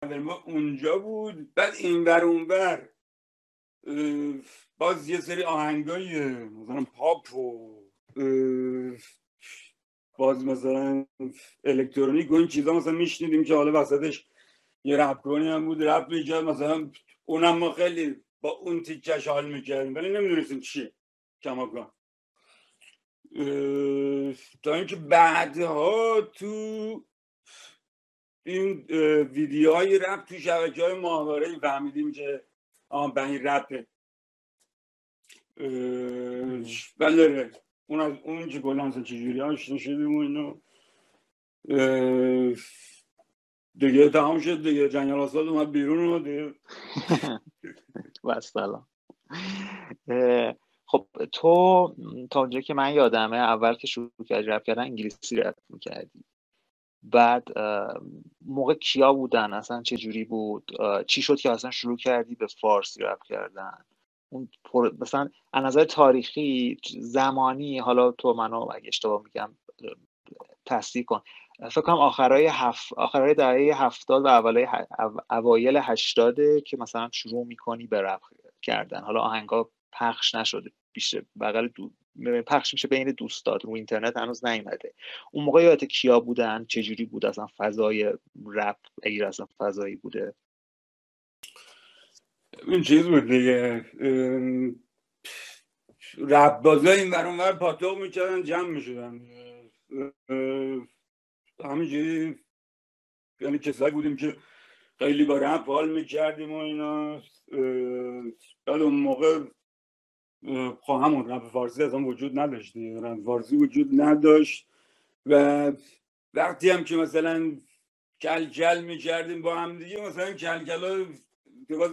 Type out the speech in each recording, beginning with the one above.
ما اونجا بود. بعد اینور اونور باز یه سری آهنگای مثلا پاپ و باز مثلا الکترونیک و این چیزا مثلا میشنیدیم که حالا وسطش یه رپ کنی هم بود، رپ میکرد مثلا، اونم ما خیلی با اون تیکش حال میکردیم ولی نمیدونستیم چیه کماکان. تا اینکه بعدها تو این ویدیوهای رپ تو شبکه‌های ماهواره‌ای فهمیدیم که به این رپه. بله اون از اون که گلانسا چجوری آشنا شدیم و اینو دیگه تمام شد دیگه. جنگل آسفالت اومد بیرون و دیگه بسلام. خب تو تا اونجا که من یادمه اول که شروع کردی رپ کردن انگلیسی رپ میکردی، بعد موقع کیا بودن اصلا، چه جوری بود، چی شد که اصلا شروع کردی به فارسی رپ کردن؟ اون مثلا از نظر تاریخی زمانی، حالا تو منو اگه اشتباه میگم تصحیح کن، فکر کنم آخرای دهه 70 و اوایل 80 که مثلا شروع میکنی به رپ کردن. حالا آهنگا پخش نشده، بیشتر بغل پخش میشه بین دوستات، رو اینترنت هنوز نیومده. اون موقع یادت کیا بودن؟ چجوری بود اصلا فضای رپ، اگر اصلا فضایی بوده؟ این چیز بود دیگه، رپ بازا این ور اونور پاتوق میکردن، جمع میشدن همینجوری. یعنی کسایی بودیم که خیلی با رپ حال میکردیم و اینا. بعد اون موقع همون رپ فارسی اصلا وجود نداشت، رپ فارسی وجود نداشت و وقتی هم که مثلا کل میکردیم با هم دیگه، مثلا کلکلا باز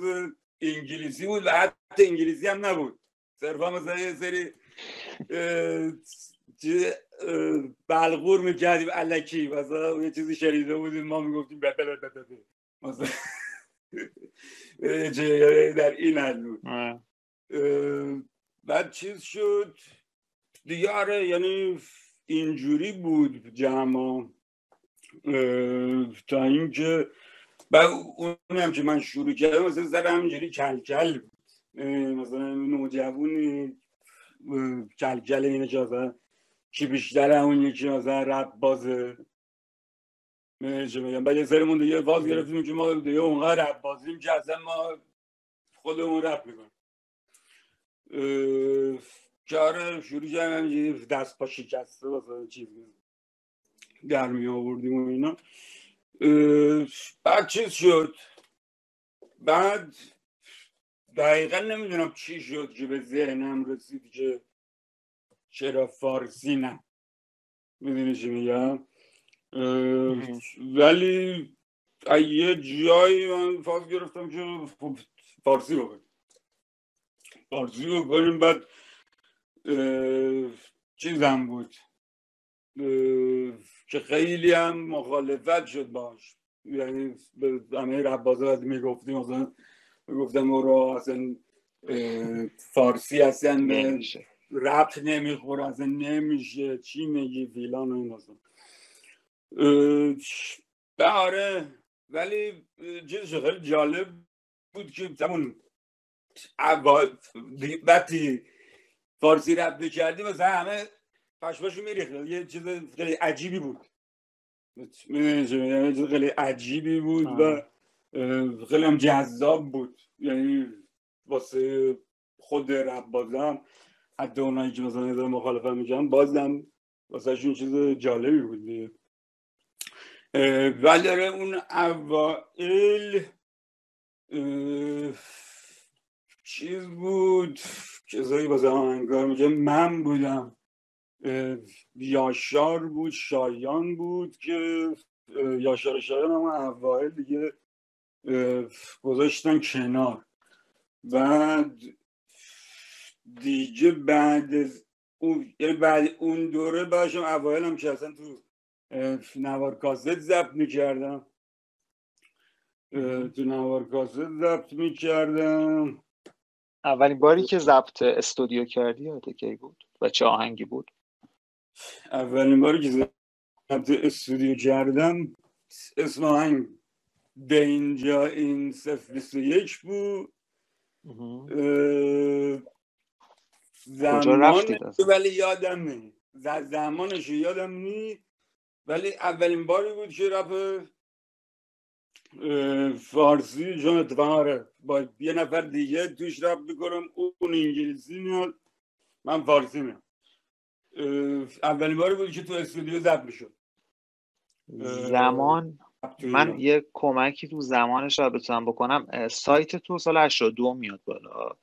انگلیسی بود و حتی انگلیسی هم نبود، صرفا مثلا یه سری بلغور میکردیم الکی، مثلا یه چیزی شنیده بودیم ما میگفتیم مثلا در این حد بود. بعد چیز شد دیگه. آره یعنی اینجوری بود جمع تا اینکه بعد اونی هم که من شروع کردم مثلا زده همینجوری کلکل بود، مثلا نوجوانی کلکل اینه که مثلا کی بیشتر اون یکی مثلا رپ بازه چه بگم. بعد یه سرمون دیگه باز گرفتیم که ما دیگه اونقدر رپ بازیم که اصلا ما خودمون رپ میکنیم. که آره شروع کردم همینجوری دست پا شکسته مثلا چیزی در می آوردیم و اینا. بعد چیز شد، بعد دقیقا نمیدونم چی شد که به ذهنم رسید که چرا فارسی نه، میدونی چی میگم. ولی یه جایی من فاز گرفتم که فارسی بکنیم. بعد چیزم بود که خیلی هم مخالفت شد باش، یعنی به همه ربازه میگفتیم مثلا میگفتم او را اصلا فارسی اصلا ربط نمیخوره، اصلا نمیشه، چی میگی فیلان و این اصلا. آره ولی چیزش خیلی جالب بود که همون وقتی فارسی رپ میکردیم مثلا همه پشماشو میریخت، یه چیز خیلی عجیبی بود، یه چیز خیلی عجیبی بود و خیلی هم جذاب بود. یعنی واسه خود رپ بازم حتی اونایی که مثلا نظر مخالفت میکنن بازم واسه شون چیز جالبی بود. ولی داره اون اوائل چیز بود چیزایی بازه آهنگار میگه من بودم، یاشار بود، شایان بود که یاشار شایان هم اوائل دیگه گذاشتن کنار. بعد دیگه بعد اون، یعنی بعد اون دوره باشم اوائل هم که اصلا تو نوار کاست ضبط میکردم، اولین باری که ضبط استودیو کردی یادت کی بود و چه آهنگی بود؟ اولین باری که ضبط استودیو کردم اسم آهنگ اینجا این 021 بود. کجا رفتید ولی یادم نی زمانش یادم نی، ولی اولین باری بود که رپ فارسی جان اتفاقه با یه نفر دیگه توش رپ میکنم، اون انگلیسی میاد من فارسی میاد. اولین باری بود که تو استودیو ضبط میشد. زمان من یه کمکی تو زمانش رو بتونم بکنم. سایت تو سال 82 میاد بالا،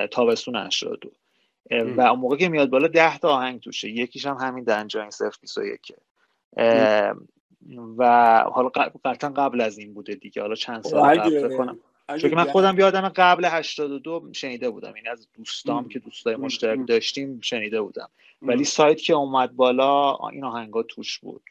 تابستون 82 و اون موقع که میاد بالا 10 تا آهنگ توشه، یکیش هم همین دنجاین 021 و حالا قطعا قبل از این بوده دیگه، حالا چند سال قبل فکر کنم، چون که من خودم یادم قبل 82 شنیده بودم، این از دوستام که دوستای مشترک داشتیم شنیده بودم، ولی سایت که اومد بالا این آهنگا توش بود.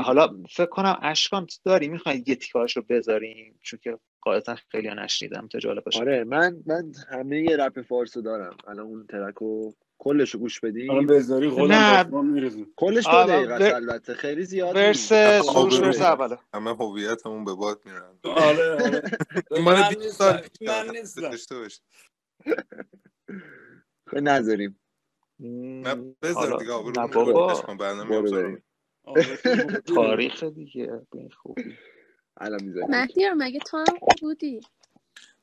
حالا فکر کنم اشکان داری میخوای یه تیکاشو بذاریم، چون که قاعدتا خیلی نشنیدم تا جالب باشه. آره من همه یه رپ فارسو دارم، الان اون ترکو کلشو گوش بدیم. الان بذاری خودم میرسم کلش 2 دقیقه است، البته خیلی زیاد نیست. سروش ورس اوله همه هویتمون به باد میرن. آره من 20 سال من نیستم خیلی نذاریم. نه بذار دیگه آبرو بابا برنامه تاریخ دیگه این خوبی. الان میذاریم. مهدی مگه تو هم بودی؟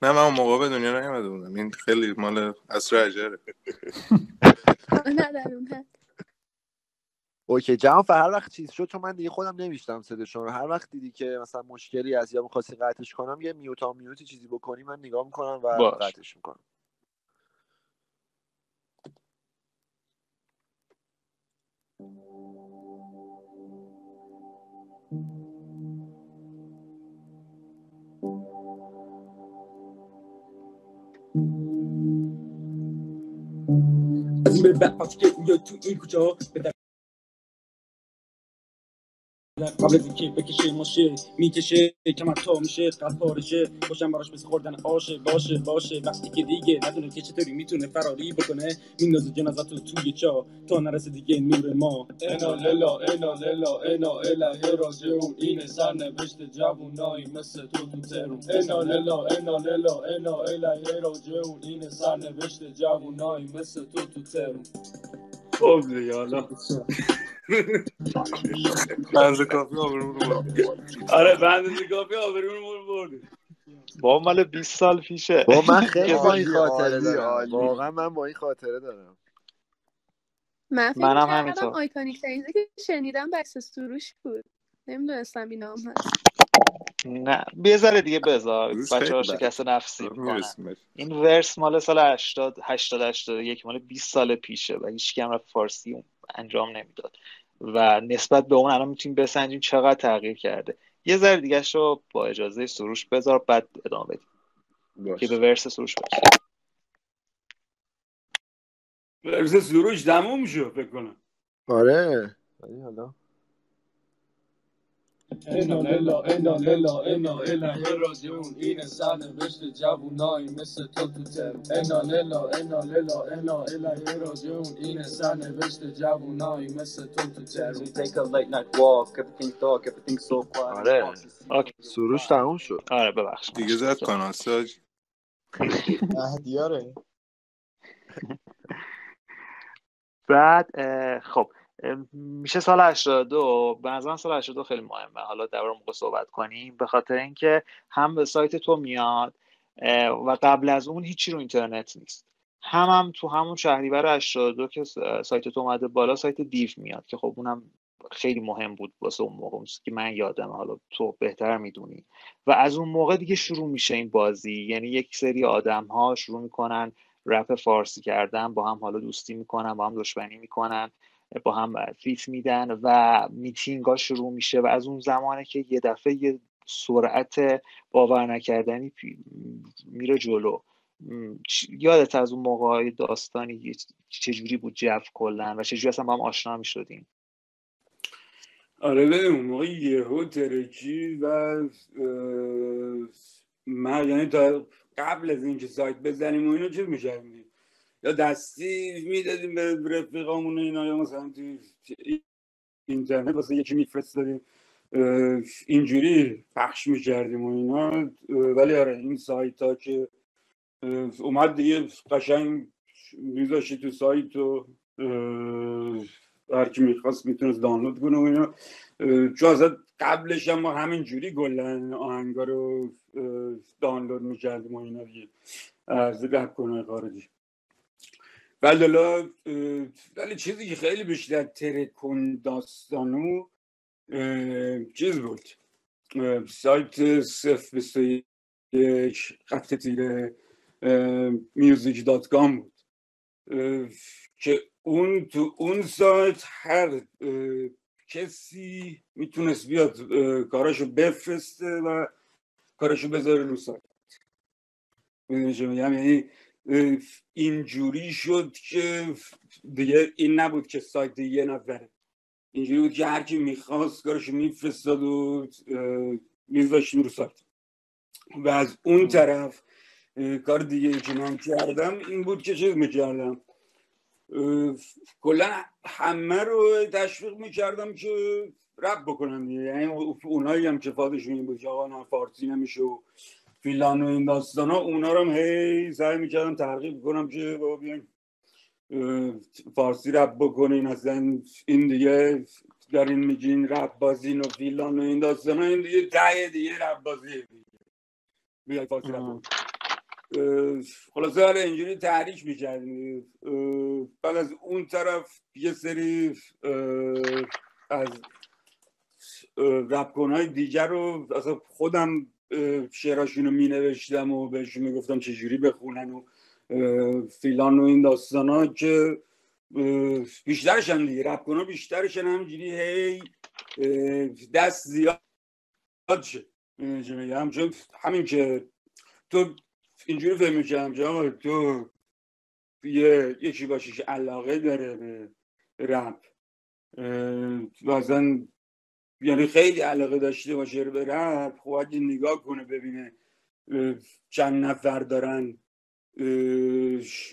نه من اون موقع به دنیا نیومده بودم، این خیلی مال عصر اجره. نه در اون حد. اوکی جناب هر وقت چیز شد، چون من دیگه خودم نمیشتم صداشون رو، هر وقت دیدی که مثلا مشکلی از یا می‌خواستی قطعش کنم یه میوتی چیزی بکنی من نگاه میکنم و قطعش میکنم. از این به بعد پس که یا تو این کوچه قبل از اینکه بکشه ماشه میکشه کمر تا میشه قلب پارشه خوشم براش مثل خوردن آشه باشه وقتی که دیگه ندونه که چطوری میتونه فراری بکنه میندازه جنازتو توی چاه تا نرسه دیگه نور ما. انا للا راجعون این سرنوشت جوونایی مثل تو ترون. انا للا راجعون این سرنوشت جوونایی مثل تو ترون. خب دیگه حالا بنز کافی آبرون رو برد. آره بنز کافی آبرون رو برد. با مال 20 سال پیشه. با من خیلی با این خاطره دارم، واقعا من با این خاطره دارم. منم همینطور. آیکونیک ترین که شنیدم بکس سروش بود، نمیدونستم این نام هست. نه بذاره دیگه بذار بچه‌ها شکست نفسی میکنن. این ورس مال سال 81 مال 20 سال پیشه و هیچ کم رپ فارسی انجام نمیداد و نسبت به اون الان میتونیم بسنجیم چقدر تغییر کرده. یه ذره دیگه شو با اجازه سروش بذار بعد ادامه بدیم که به ورس سروش برسیم. ورس سروش تموم شد فکر کنم. آره ولی حالا انا للا راجعون این سرنوشت جوونایی مثل تو ترون. انا للا راجعون این سرنوشت جوونایی مثل تو ترون. Take a late night walk, everything dark, everything so quiet. آره سروش تموم شد. آره ببخشید دیگه زد کاناساج اهدیاره. بعد خب میشه سال 82. به نظرم سال 82 خیلی مهمه حالا در موقع صحبت کنیم، به خاطر اینکه هم به سایت تو میاد و قبل از اون هیچی رو اینترنت نیست، هم تو همون شهریور 82 که سایت تو اومده بالا سایت دیو میاد که خب اونم خیلی مهم بود واسه اون موقع که من یادم، حالا تو بهتر میدونی. و از اون موقع دیگه شروع میشه این بازی، یعنی یک سری آدم ها شروع میکنن رپ فارسی کردن، با هم حالا دوستی میکنن، با هم دشمنی میکنن، با هم فیت میدن و میتینگ ها شروع میشه و از اون زمانه که یه دفعه یه سرعت باور نکردنی میره جلو. یادت از اون موقع داستانی چجوری بود جو کلن و چجوری اصلا با هم آشنا میشدیم؟ آره ببین اون موقع یهو ترکی و من یعنی تا قبل از اینکه سایت بزنیم و اینا چه می‌کردیم؟ یا دستی میدادیم به رفیقامون اینا، یا مثلا تو اینترنت واسه یکی میفرستادیم اینجوری پخش میکردیم و اینا. ولی آره این سایت ها که اومد دیگه قشنگ میذاشتی تو سایت و هر کی میخواست میتونست دانلود کنه و اینا. چون اصلا قبلش هم ما همینجوری گلن آهنگا رو دانلود میکردیم و اینا دیگه از رپ‌کنای خارجی. ولی چیزی که خیلی بیشتر ترکون داستانو چیز بود، سایت 021/music.com بود که تو اون سایت هر کسی میتونست بیاد کاراشو بفرسته و کاراشو بذاره رو سایت. میدونی چه میگم؟ یعنی اینجوری شد که دیگه این نبود که سایت یه نفره، اینجوری بود که هر کی میخواست کارشو میفرستاد و میذاشتیم رو سایت. و از اون طرف کار دیگه که من کردم این بود که چیز میکردم، کلا همه رو تشویق میکردم که رپ بکنم دیگه. یعنی اونایی هم که فادشون این بود که آقا نه فارسی نمیشه و فیلان و این داستان ها، اونا رو هم هی سعی میکردم ترغیب کنم که بابا بیاین فارسی رپ بکنین، اصلا این دیگه دارین میگین رپ بازین و فیلان و این داستان ها، این دیگه ته دیگه رپ بازیه، بیاین فارسی رپ بکنین. خلاصه حالا اینجوری تحریک میکردیم. بعد از اون طرف یه سری از رپ‌کن‌های دیگر رو اصلا خودم شعراشون رو مینوشتم و بهشون میگفتم چجوری بخونن و فیلان و این داستان ها، که بیشترشن دیگه رپ‌کن‌ها بیشترشن همینجوری هی دست زیاد شه. چون همین که تو اینجوری فهم میکنم که تو یکی باشی که علاقه داره به رپ و یعنی خیلی علاقه داشته باشه به رپ، خب اگه نگاه کنه ببینه چند نفر دارن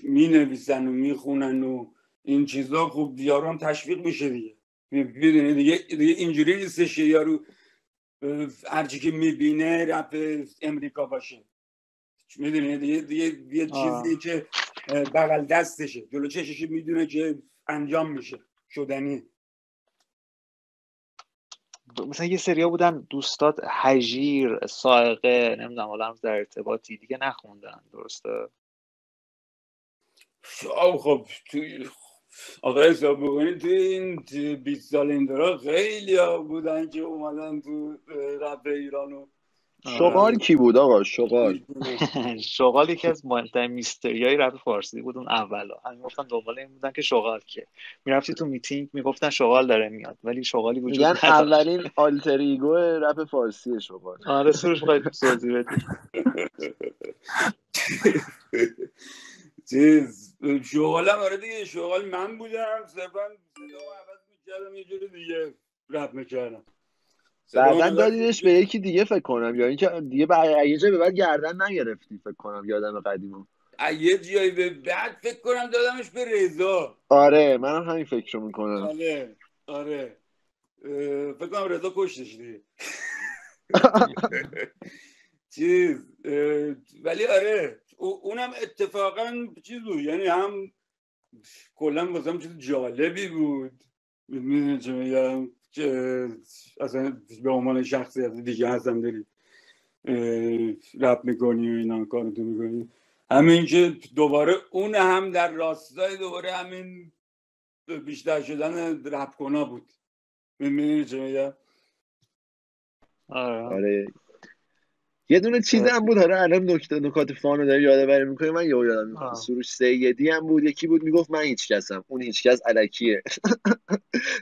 می نویسن و می خونن و این چیزا، خب یارو هم تشویق میشه دیگه. میدونی دیگه اینجوری نیستش یارو هرچی که میبینه رپ امریکا باشه. میدونی دیگه یه چیزی که بغل دستشه جلو چشش میدونه که انجام میشه، شدنی. مثلا یه سریا بودن دوستات هجیر، سائقه، نمیدونم حالا در ارتباطی دیگه نخوندن، درسته؟ خب آقای حساب بکنید تو این 20 سال این دارا خیلی ها بودن که اومدن تو رپ ایرانو. شغال کی بود آقا؟ شغال یکی از مهمترین میستریای رپ فارسی بود اون اولا. همین گفتن دنبال این بودن که شغال که میرفتی تو میتینگ میگفتن شغال داره میاد، ولی شغالی وجود نداشت. اولین آلتر ایگو رپ فارسی شغال. آره سروش خیلی توضیح بدی. شغالم آره دیگه، شغال من بودم، صرفا صدامو عوض میکردم یه جوری دیگه رپ میکردم. بعدا دادیدش به یکی دیگه فکر کنم، یا اینکه دیگه یه جایی به بعد گردن نگرفتی فکر کنم، یادم قدیمو یه جایی به بعد فکر کنم دادمش به رضا. آره منم همین فکر رو میکنم. آره فکر کنم رضا کشتش دیگه. ولی آره اونم اتفاقا چیز بود، یعنی هم کلا واسم چیز جالبی بود. میدونی چه میگم که اصلا به عنوان شخصیت دیگه هستم داری رپ میکنی و اینا کارتو میکنی، همین که دوباره اون هم در راستای دوباره همین بیشتر شدن رپ کنا بود. میدونی چه میگم؟ آره یه دونه چیز هم بود، حالا الان نکات فانو داری یادآوری میکنی من یادم میاد. سروش سیدی هم بود، یکی بود میگفت من هیچ کسم، اون هیچ کس الکیه.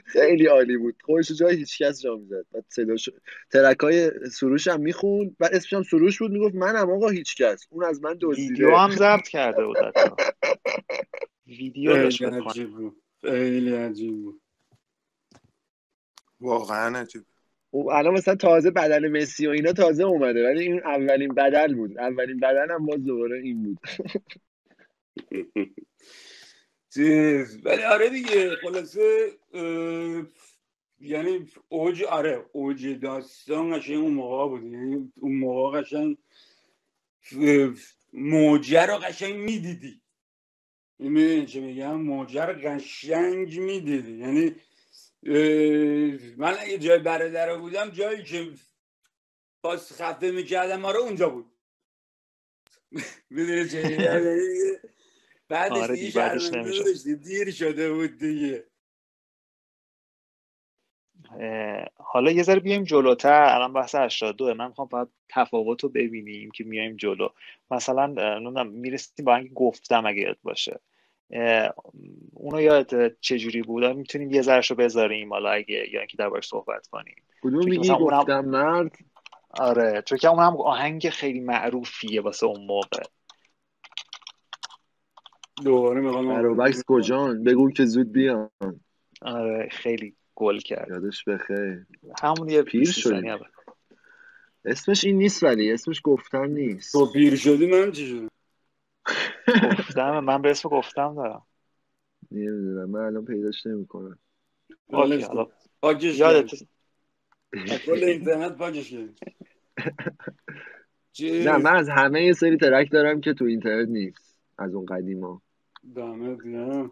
خیلی عالی بود، خودش جای هیچ کس جا میزد. بعد صداش ترکای سروش هم میخوند، بعد اسمش هم سروش بود، میگفت منم آقا هیچ کس، اون از من دزدیده. ویدیو هم ضبط کرده بود حتی. ویدیو داشت بکنم. خیلی عجیب بود، واقعا عجیب. الان مثلا تازه بدن مسی و اینا تازه اومده، ولی این اولین بدل بود. اولین بدل هم باز دوباره این بود. ولی آره دیگه خلاصه یعنی اوج داستان قشنگ اون موقع بود. یعنی اون موقع قشنگ موجه رو قشنگ میدیدی. میدونی چه میگم؟ موجه رو قشنگ میدیدی. یعنی من اگه جای برادر بودم، جایی که باز خفه میکردم ما رو اونجا بود. میدونی چه میگم؟ بعدش دیگه شرمنده داشتی، دیر شده بود دیگه. حالا یه ذره بیایم جلوتر. الان بحث 82 من میخوام فقط تفاوت رو ببینیم که میایم جلو. مثلا نمیدونم میرسیم با اینکه گفتم اگه یاد باشه اونو یاد چجوری بود؟ میتونیم یه ذرهشو بذاریم حالا اگه یا اینکه دربارش صحبت کنیم. کدوم میگی گفتم مرد؟ آره چون که اونم آهنگ خیلی معروفیه واسه اون موقع. دوباره میخوام بروبکس کجان؟ بگو که زود بیان. آره خیلی گل کرد. یادش بخیر. همون یه پیر شدی. اسمش این نیست ولی اسمش گفتم نیست. تو پیر شدی من چی شدم؟ گفتم من به اسم گفتم دارم. نمیدونم من الان پیداش نمیکنم. اوکی حالا پاکش یادت کل اینترنت پاکش کرد. نه من از همه یه سری ترک دارم که تو اینترنت نیست از اون قدیما. دامت یا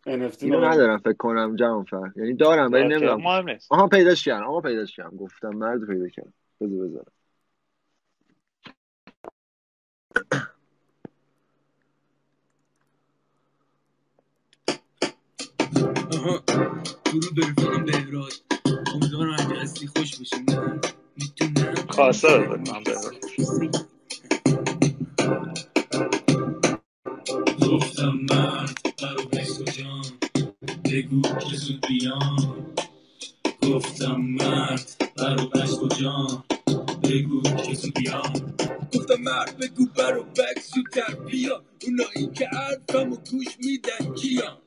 NFT اینو ندارم فکر کنم جوانفر. یعنی دارم ولی نمیدونم. مهم نیست. آها پیداش کردم. گفتم مرد پیدا کردم. بذارم درود به رفیقم بهراد. امیدوارم اگه هستی خوش باشی. من میتونم خاصه بکنم بهراد. گفتم مرد برو بسو جان بگو که زود بیان. گفتم مرد برو بسو جان بگو که زود بیان. گفتم مرد بگو برو بسو تر بیا. اونایی که حرفمو گوش میدن کیان؟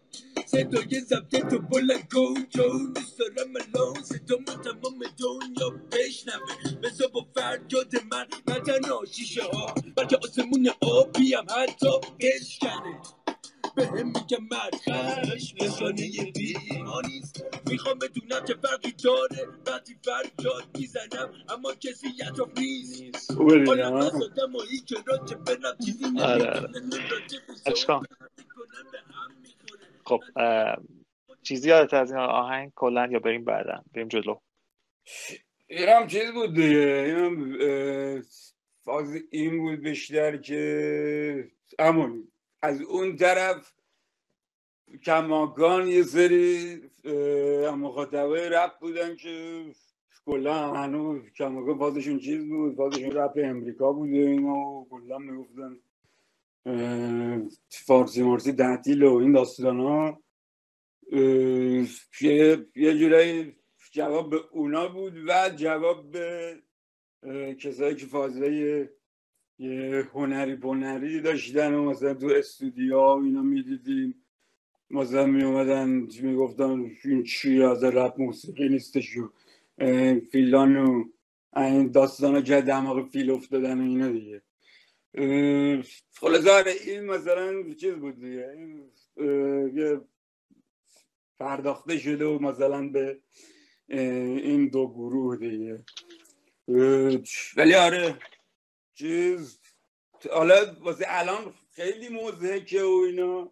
صدای ضبط تو بلند گوجو دوست دارم الان صدامو تمام دنیا بشنوه. بذار با فریاد من نه تنها شیشه ها بلکه آسمون آبی هم حتی بشکنه. به هم میگم مرد خشم نشانه بیمانیست. میخوام بدونم چه فرقی داره وقتی فریاد میزنم اما کسی اطراف نیست. آیا نزدم و هیچ راجع برم چیزی نمیدونم راجع بزرگ خب چیزی یادت از این آهنگ کلن یا بریم بعدن بریم جلو؟ اینم چیز بود دیگه. اینم فاز این بود بیشتر که همون از اون طرف کماکان یه سری مخاطبای رپ بودن که کلا هنوز کماکان فازشون چیز بود، فازشون رپ امریکا بود و اینا کلا میگفتن فارسی مارسی تعطیل و این داستان ها. یه جورایی جواب به اونا بود و جواب به کسایی که فازهای یه هنری داشتن و مثلا تو استودیو اینا میدیدیم مثلا میومدن میگفتن این چی از رپ موسیقی نیستش و فیلان و این داستان ها که دماغ فیل افتادن و اینا دیگه. خلاصه این مثلا چیز بود دیگه. یه پرداخته شده و مثلا به این دو گروه دیگه. ولی آره چیز حالا واسه الان خیلی موزهکه و اینا.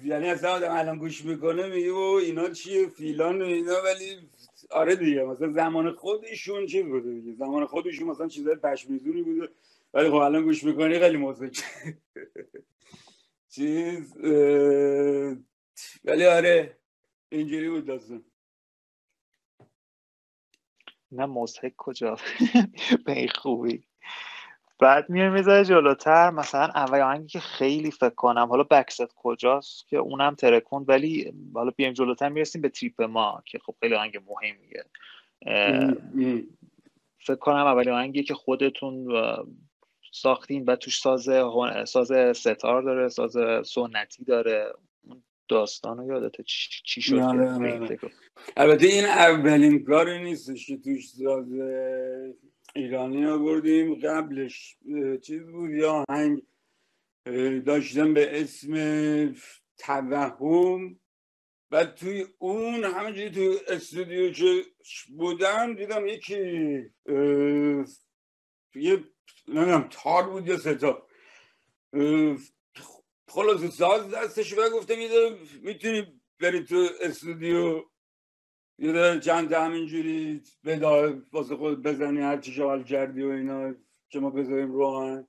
یعنی اصلا آدم الان گوش میکنه میگه و اینا چیه فیلان و اینا. ولی آره دیگه مثلا زمان خودشون چیز بوده دیگه. زمان خودشون مثلا چیزای پشمیزونی بوده ولی خب الان گوش میکنی خیلی موزهکه چیز. ولی آره اینجوری بود داستان. نه مضحک کجا به این خوبی. بعد میایم میذاره جلوتر مثلا اول آهنگی که خیلی فکر کنم حالا بکست کجاست که اونم ترکوند ولی حالا بیایم جلوتر میرسیم به تریپ ما که خب خیلی آهنگ مهمیه. فکر کنم اول آهنگی که خودتون ساختین و توش ساز ستار داره، ساز سنتی داره. داستانو یادته چی شد؟ نه. البته این اولین کاری نیستش که توش ساز ایرانی آوردیم. قبلش چیز بود یا آهنگ داشتم به اسم توهم بعد توی اون همینجوری توی استودیو که بودم دیدم یکی یه نمیدونم تار بود یا ستا خلاصه ساز دستش و گفتم میتونی بری تو استودیو یه چند همینجوری واسه خود بزنی هر چی شغل کردی و اینا که ما بذاریم روحان.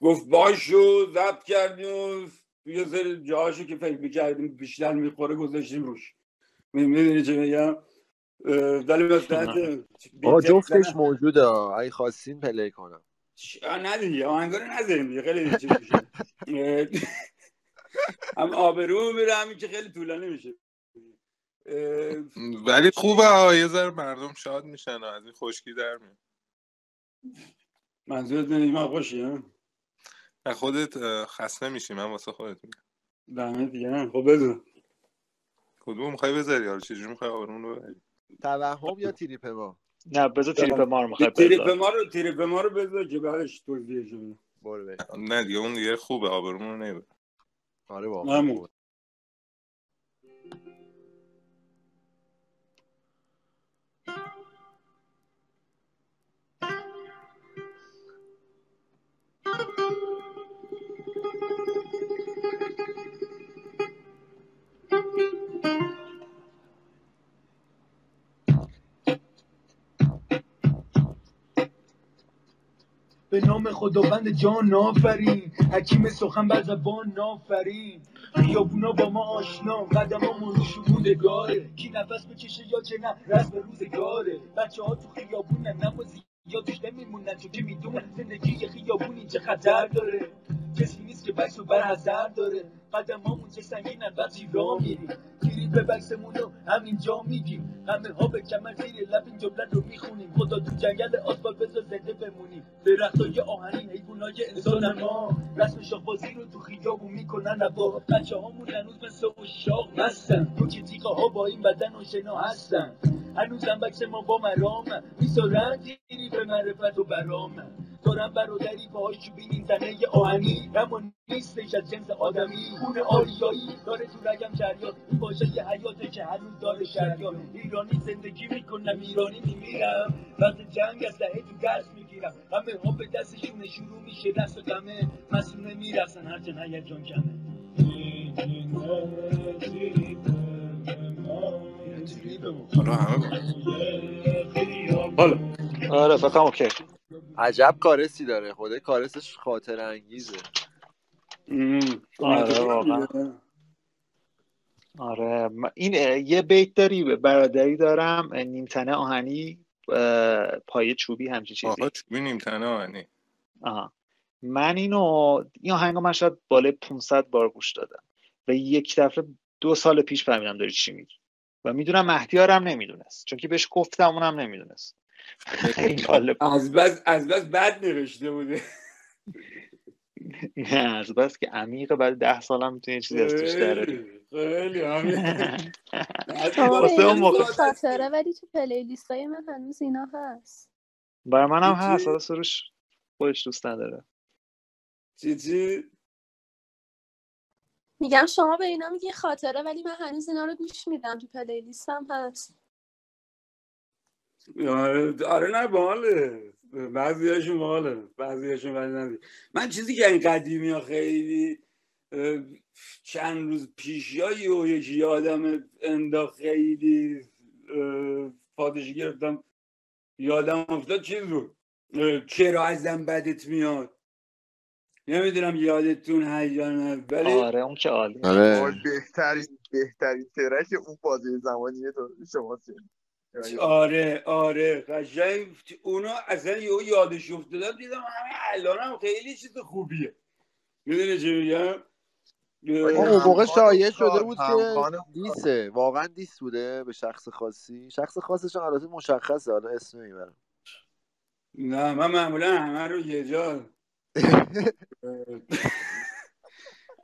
گفت باشو ضبط کردیم و یه سری جاهاشو که فکر میکردیم بیشتر میخوره گذاشتیم روش. میدونی چه میگم؟ ولی مثلا جفتش موجوده اگه خواستین پلی کنم. نه دیگه آهنگارو نذاریم دیگه خیلی چیز میشه. هم آبرو میره همین که خیلی طولانی میشه. ولی خوبه یه ذره مردم شاد میشن و از این خشکی در میاد. منظورت من خوشی نه خودت خسته میشی، من واسه خودت میگم. دمت دیگه. خب بذار کدوم میخوای بذاری؟ حالا چجوری میخوای آبرومون رو ببری؟ توهم یا تریپ ما؟ نه بذار تریپ ما رو میخوای بذار. تریپ ما رو بذار که بعدش توضیحش بدم. برو نه دیگه اون دیگه خوبه، آبرومون رو نبر. آره واقعا خوبه. به نام خداوند جان آفرین، حکیم سخن بر زبان آفرین. خیابونا با ما آشنا، قدمامون رو شمودگاره، کی نفس بکشه یا چه نه رسم روزگاره. بچه ها تو خیابونن نمازی یا توش نمیمونن، چون که میدونن زندگی خیابونی چه خطر داره. کسی نیست که بکس و برحضر داره، قدمامون چه سنگینن وقتی راه میریم. گیری به بکسمون رو همینجا میگیم، همه ها به کمر زیر لب این جمله رو میخونیم. خدا تو جنگل آسفال بذار زنده بمونیم. درختای آهنین حیوانای انسانن ما، رسم شاخبازی رو تو خیابون میکنن با. بچه هامون هنوز مثل و شاق مستن، تو که تیقه ها با این بدن و شنا هستن. هنوزم بکس ما با مرام میسارن، گیری به معرفت و برام. دارم برادری پاهاش چوبین تنه آهنی، اما نیستش از جنس آدمی. خون آریایی داره تو رگم جریان، این باشه یه حیاته که هنوز داره شریان. ایرانی زندگی میکنم ایرانی میمیرم، وقت جنگ از دهه تو درس میگیرم. همه ها به دستشونه شروع میشه دست و دمه، مسئونه میرسن هرچند هیجان کمه. حالا آره فکرم اوکی. عجب کارسی داره، خدای کارسش خاطر انگیزه. آره واقعا. آره این یه بیت داری به برادری دارم، نیمتنه آهنی پای چوبی همچین چیزی. آها چوبی نیمتنه آهنی. آها من این آهنگو من شاید بالای 500 بار گوش دادم و یک دفعه 2 سال پیش فهمیدم داری چی میگی و میدونم مهدیارم نمیدونست، چون که بهش گفتم اونم نمیدونست. از بس بد نوشته بوده. نه از بس که عمیقه، بعد 10 سالم میتونی چیزی از توش دراری. خیلی عمیقه. شما به این خاطره ولی تو پلیلیست های من هنوز اینا هست. برای منم هست، حالا سروش خودش دوست نداره. چی؟ میگم شما به اینا میگی خاطره ولی من هنوز اینا رو گوش میدم، تو پلیلیستم هست. آره نه باحاله، بعضیاشون باحاله بعضیاشون ولی ندی. من چیزی که این قدیمی ها خیلی چند روز پیش یا یکی یادم انداخت خیلی فادش گرفتم یادم افتاد چیز بود، چرا ازم بدت میاد. نمیدونم یادتون هست یا نه ولی آره اون که عالی. آره بهترین ترک اون بازی زمانیه تو شما. آره قشنگ اونا اصلا یادش افتادم، دیدم همه الانم خیلی چیز خوبیه. میدونی چی میگم؟ اون موقع شایعه شده بود که دیسه، واقعا دیس بوده به شخص خاصی. شخص خاصش البته مشخصه، حالا اسم نمیبرم. نه من معمولا همه رو یه جا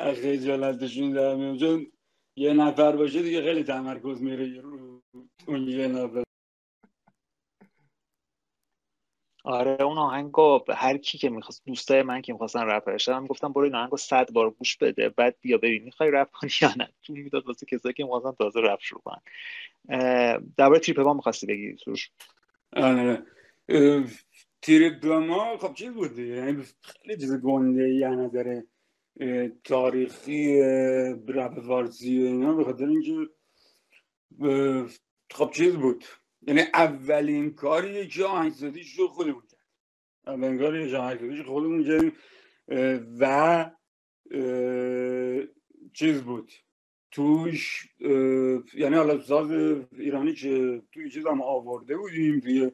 خجالتشون در میام، چون یه نفر باشه دیگه خیلی تمرکز میره رو اون یه نفر. آره اون آهنگو هر کی که میخواست، دوستای من که میخواستن رپر شدن میگفتم برو این آهنگو 100 بار گوش بده بعد بیا ببین میخوای رپ کنی یا نه. تو میداد واسه کسایی که میخواستن تازه رپ شروع کنن. درباره تریپ ما میخواستی بگی سروش؟ آره تریپ ما خب چیز بود یعنی خیلی چیز گنده یه نظر تاریخی رپ فارسی اینا، به خاطر اینکه خب چیز بود، یعنی اولین کاری که آهنگسازیش رو خودمون کرد، اولین کاری که آهنگسازیش خودمون کردیم و چیز بود توش، یعنی حالا ساز ایرانی که توی چیز هم آورده بودیم توی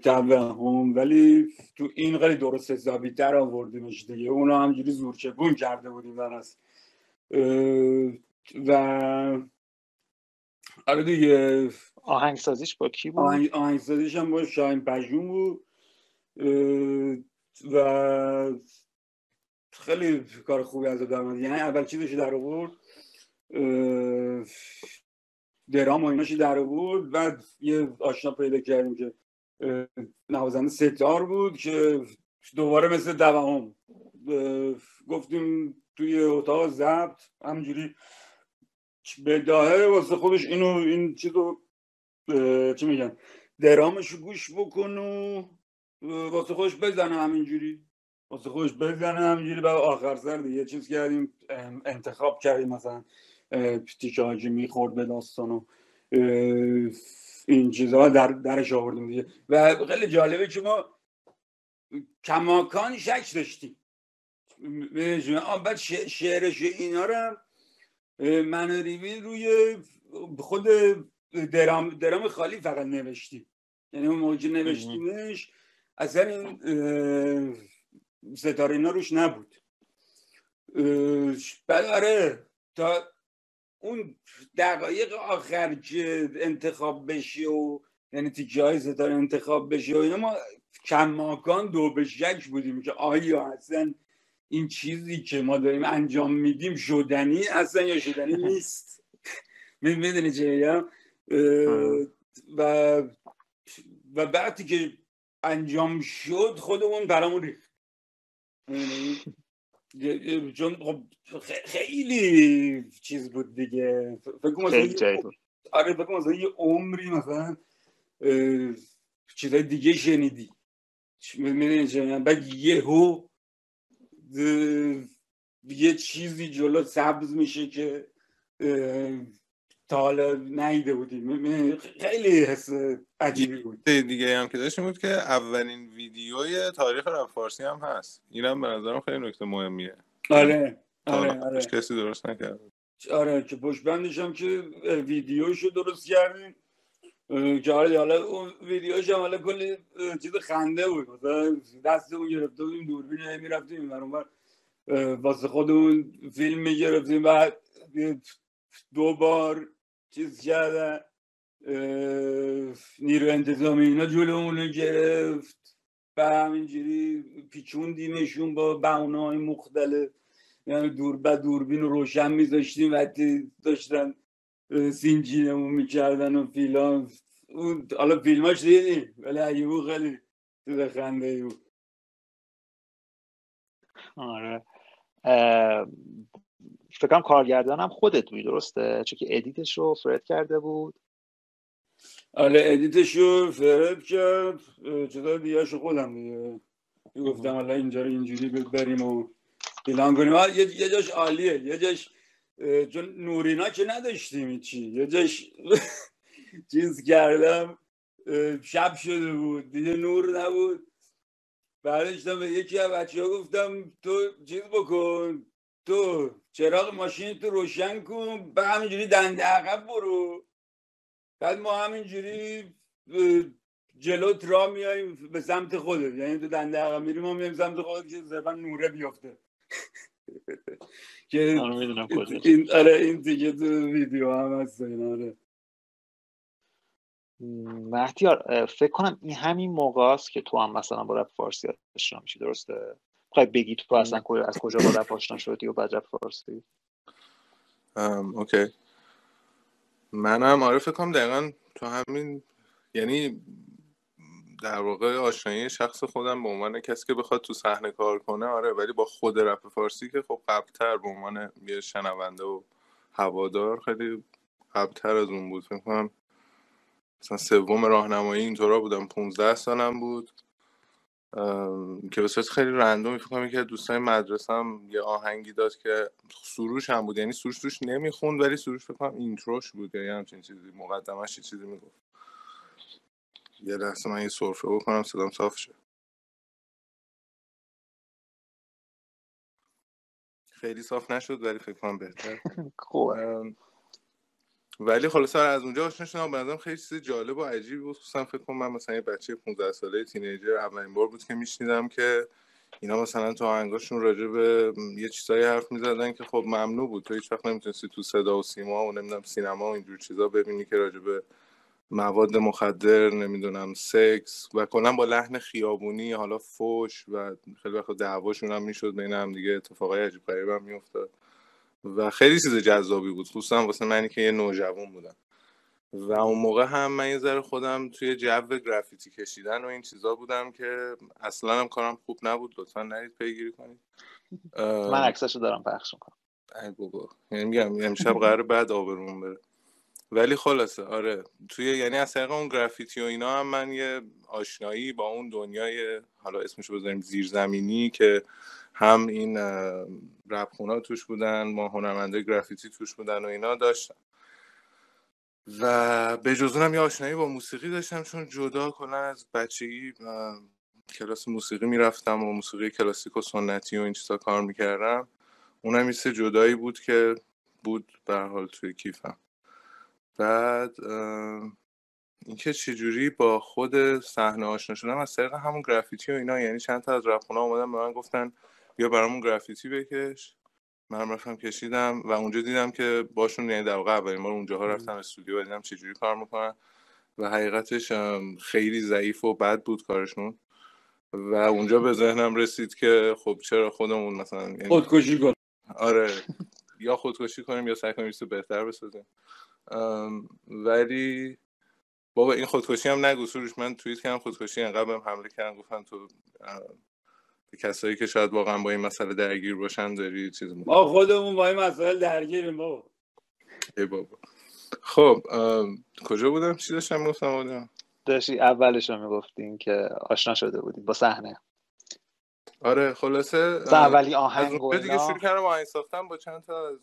توهم، ولی تو این خیلی درست حسابی تر آوردیمش دیگه، اونا همجوری زورچگون کرده بودیم درست. و آره دیگه آهنگسازیش با کی بود؟ آهنگسازیش هم با شاهین پژوهان بود و خیلی کار خوبی از آدم، یعنی اول چیزش در آورد درام و ایناشی در آورد، بعد یه آشنا پیدا کردیم که نوازنده ستار بود که دوباره مثل توهم گفتیم توی اتاق ضبط همجوری بداهه واسه خودش این چیزو چی میگن درامشو گوش بکن و واسه خودش بزنه همینجوری، واسه خودش بزنه همینجوری. بعد آخر سر دیگه چیز کردیم، انتخاب کردیم مثلا تیکه هاجی میخورد به داستان و این چیزها درش آوردیم دیگه. و خیلی جالبه که ما کماکان شک داشتیم، بعد شعرش اینا رو منوریبی روی خود درام خالی فقط نوشتیم، یعنی اون موقع نوشتیمش اصلا این ستاره اینا روش نبود. بعد آره تا اون دقایق آخر که انتخاب بشه و یعنی تیکه های ستاره انتخاب بشه و اینا، ما کماکان دو به شک بودیم که آیا اصلا این چیزی که ما داریم انجام میدیم شدنی اصلا یا شدنی نیست. میدونی چه میگم؟ و وقتی که انجام شد خودمون برامون ریخت، چون خب خیلی چیز بود دیگه. فکر کنم آره فکر کنم یه عمری مثلا چیزای دیگه شنیدی، میدونی چه میگم؟ بعد یه چیزی جلو سبز میشه که تا حالا نیده بودیم، خیلی حس عجیبی بود. دیگه هم که داشتیم بود که اولین ویدیوی تاریخ رپ فارسی هم هست، اینم به نظرم خیلی نکته مهمیه. آره کسی درست نکرد. آره که پشت بندش هم که ویدیوشو درست کردیم که حالا اون ویدیوش هم حالا کلی چیز خنده بود، مثلا دستمون گرفته بودیم دوربین میرفتیم اونور واسه خودمون فیلم میگرفتیم، بعد 2 بار چیز کرده نیرو انتظامی اینا جلومونو گرفت و همینجوری پیچوندیمشون با بهونه‌های مختلف، یعنی دوربین رو روشن میذاشتیم وقتی داشتن سینجینمون میکردن و فیلم. حالا فیلماش دیدیم ولی ایوه خیلی چیز خنده بود. آره فکرم کارگردان هم خودت بودی درسته؟ چون که ادیتش رو فرد کرده بود. آره ادیتش رو فرد کرد، چطور دیگهش رو خودم دیگه گفتم حالا اینجا رو اینجوری بریم و اعلان کنیم. یه جاش عالیه، یه جاش چون نورینا که نداشتیم چی، یه جاش چیز کردم شب شده بود دیگه نور نبود، بعدش به یکی از بچه‌ها گفتم تو چیز بکن، تو چراغ ماشین تو روشن کن، بعد همینجوری دنده عقب برو، بعد ما همینجوری جلوت را میاییم به سمت خودت، یعنی تو دنده عقب میریم ما میایم سمت خودت که صرفا نوره بیفته. که این دیگه تو ویدیو هم هست اینا. آره مهدیار فکر کنم این همین موقع است که تو هم مثلا با رپ فارسی آشنا میشی درسته؟ میخوای بگی تو اصلا از کجا با رپ آشنا شدی و بعد رپ فارسی؟ اوکی منم آره فکر کنم دقیقا تو همین، یعنی در واقع آشنایی شخص خودم به عنوان کسی که بخواد تو صحنه کار کنه، آره، ولی با خود رپ فارسی که خب قبل‌تر به عنوان یه شنونده و هوادار خیلی قبل‌تر از اون بود. فکر کنم مثلا سوم راهنمایی اینطورا بودم، 15 سالم بود که به صورت خیلی رندوم فکر کنم که دوستای مدرسه‌ام یه آهنگی داد که سروش هم بود، یعنی سروش توش نمیخوند ولی سروش فکر کنم اینتروش بود یا همچین چیزی، مقدمش یه چیزی میگفت. یه لحظه من یه سرفه بکنم صدام صاف شه. خیلی صاف نشد ولی فکر کنم بهتر. خوبه. ولی خلاصه از اونجا آشنا شدم، به نظرم خیلی چیز جالب و عجیبی بود. خصوصا فکر کنم من مثلا یه بچه 15 ساله تینیجر اولین بار بود که میشنیدم که اینا مثلا تو آهنگاشون راجع به یه چیزایی حرف میزدن که خب ممنوع بود، تو هیچ وقت نمیتونستی تو صدا و سیما و نمیدونم سینما و اینجور چیزا ببینی که راجع به مواد مخدر، نمیدونم سکس و کلا با لحن خیابونی، حالا فوش و خیلی وقت دعواشون هم میشد بین هم دیگه، اتفاقای عجیب غریب هم میافتاد و خیلی چیز جذابی بود، خصوصا واسه منی که یه نوجوان بودم. و اون موقع هم من یه ذره خودم توی جو گرافیتی کشیدن و این چیزا بودم که اصلا هم کارم خوب نبود، لطفا نرید پیگیری کنید. من عکساشو دارم پخش میکنم. ای بابا، یعنی میگم امشب قراره بعد آبروم بره. ولی خلاصه آره، توی یعنی از طریق اون گرافیتی و اینا هم من یه آشنایی با اون دنیای، حالا اسمشو بذاریم زیرزمینی، که هم این رپخونا توش بودن، ما هنرمندای گرافیتی توش بودن و اینا داشتم. و به جز اونم یه آشنایی با موسیقی داشتم، چون جدا کلا از بچگی کلاس موسیقی میرفتم و موسیقی کلاسیک و سنتی و این چیزا کار میکردم. اونم یه سه جدایی بود که بود به هر حال توی کیفم. بعد اینکه چجوری با خود صحنه آشنا شدم از طریق همون گرافیتی و اینا، یعنی چند تا از رپخونا اومدن به من گفتن بیا برامون گرافیتی بکش، من رفتم کشیدم و اونجا دیدم که باشون، یعنی در واقع اولین بار اونجاها رفتم استودیو و دیدم چجوری کار میکنن و حقیقتش خیلی ضعیف و بد بود کارشون و اونجا به ذهنم رسید که خب چرا خودمون مثلا خودکشی کنیم. آره، یا خودکشی کنیم یا سعی کنیم چیز بهتر بسازیم. ولی بابا این خودکشی هم نگو سروش، من توییت کردم خودکشی، انقدر بهم حمله کردن گفتن تو به کسایی که شاید واقعا با این مسئله درگیر باشن داری چیز میکنی. ما خودمون با این مسئله درگیریم بابا. ای بابا. خب کجا بودم؟ چی داشتم میگفتم؟ داشتی اولش رو میگفتیم که آشنا شده بودیم با صحنه. آره خلاصه اولی آهنگ از اونجا دیگه شروع کردم آهنگ ساختم، با چند تا از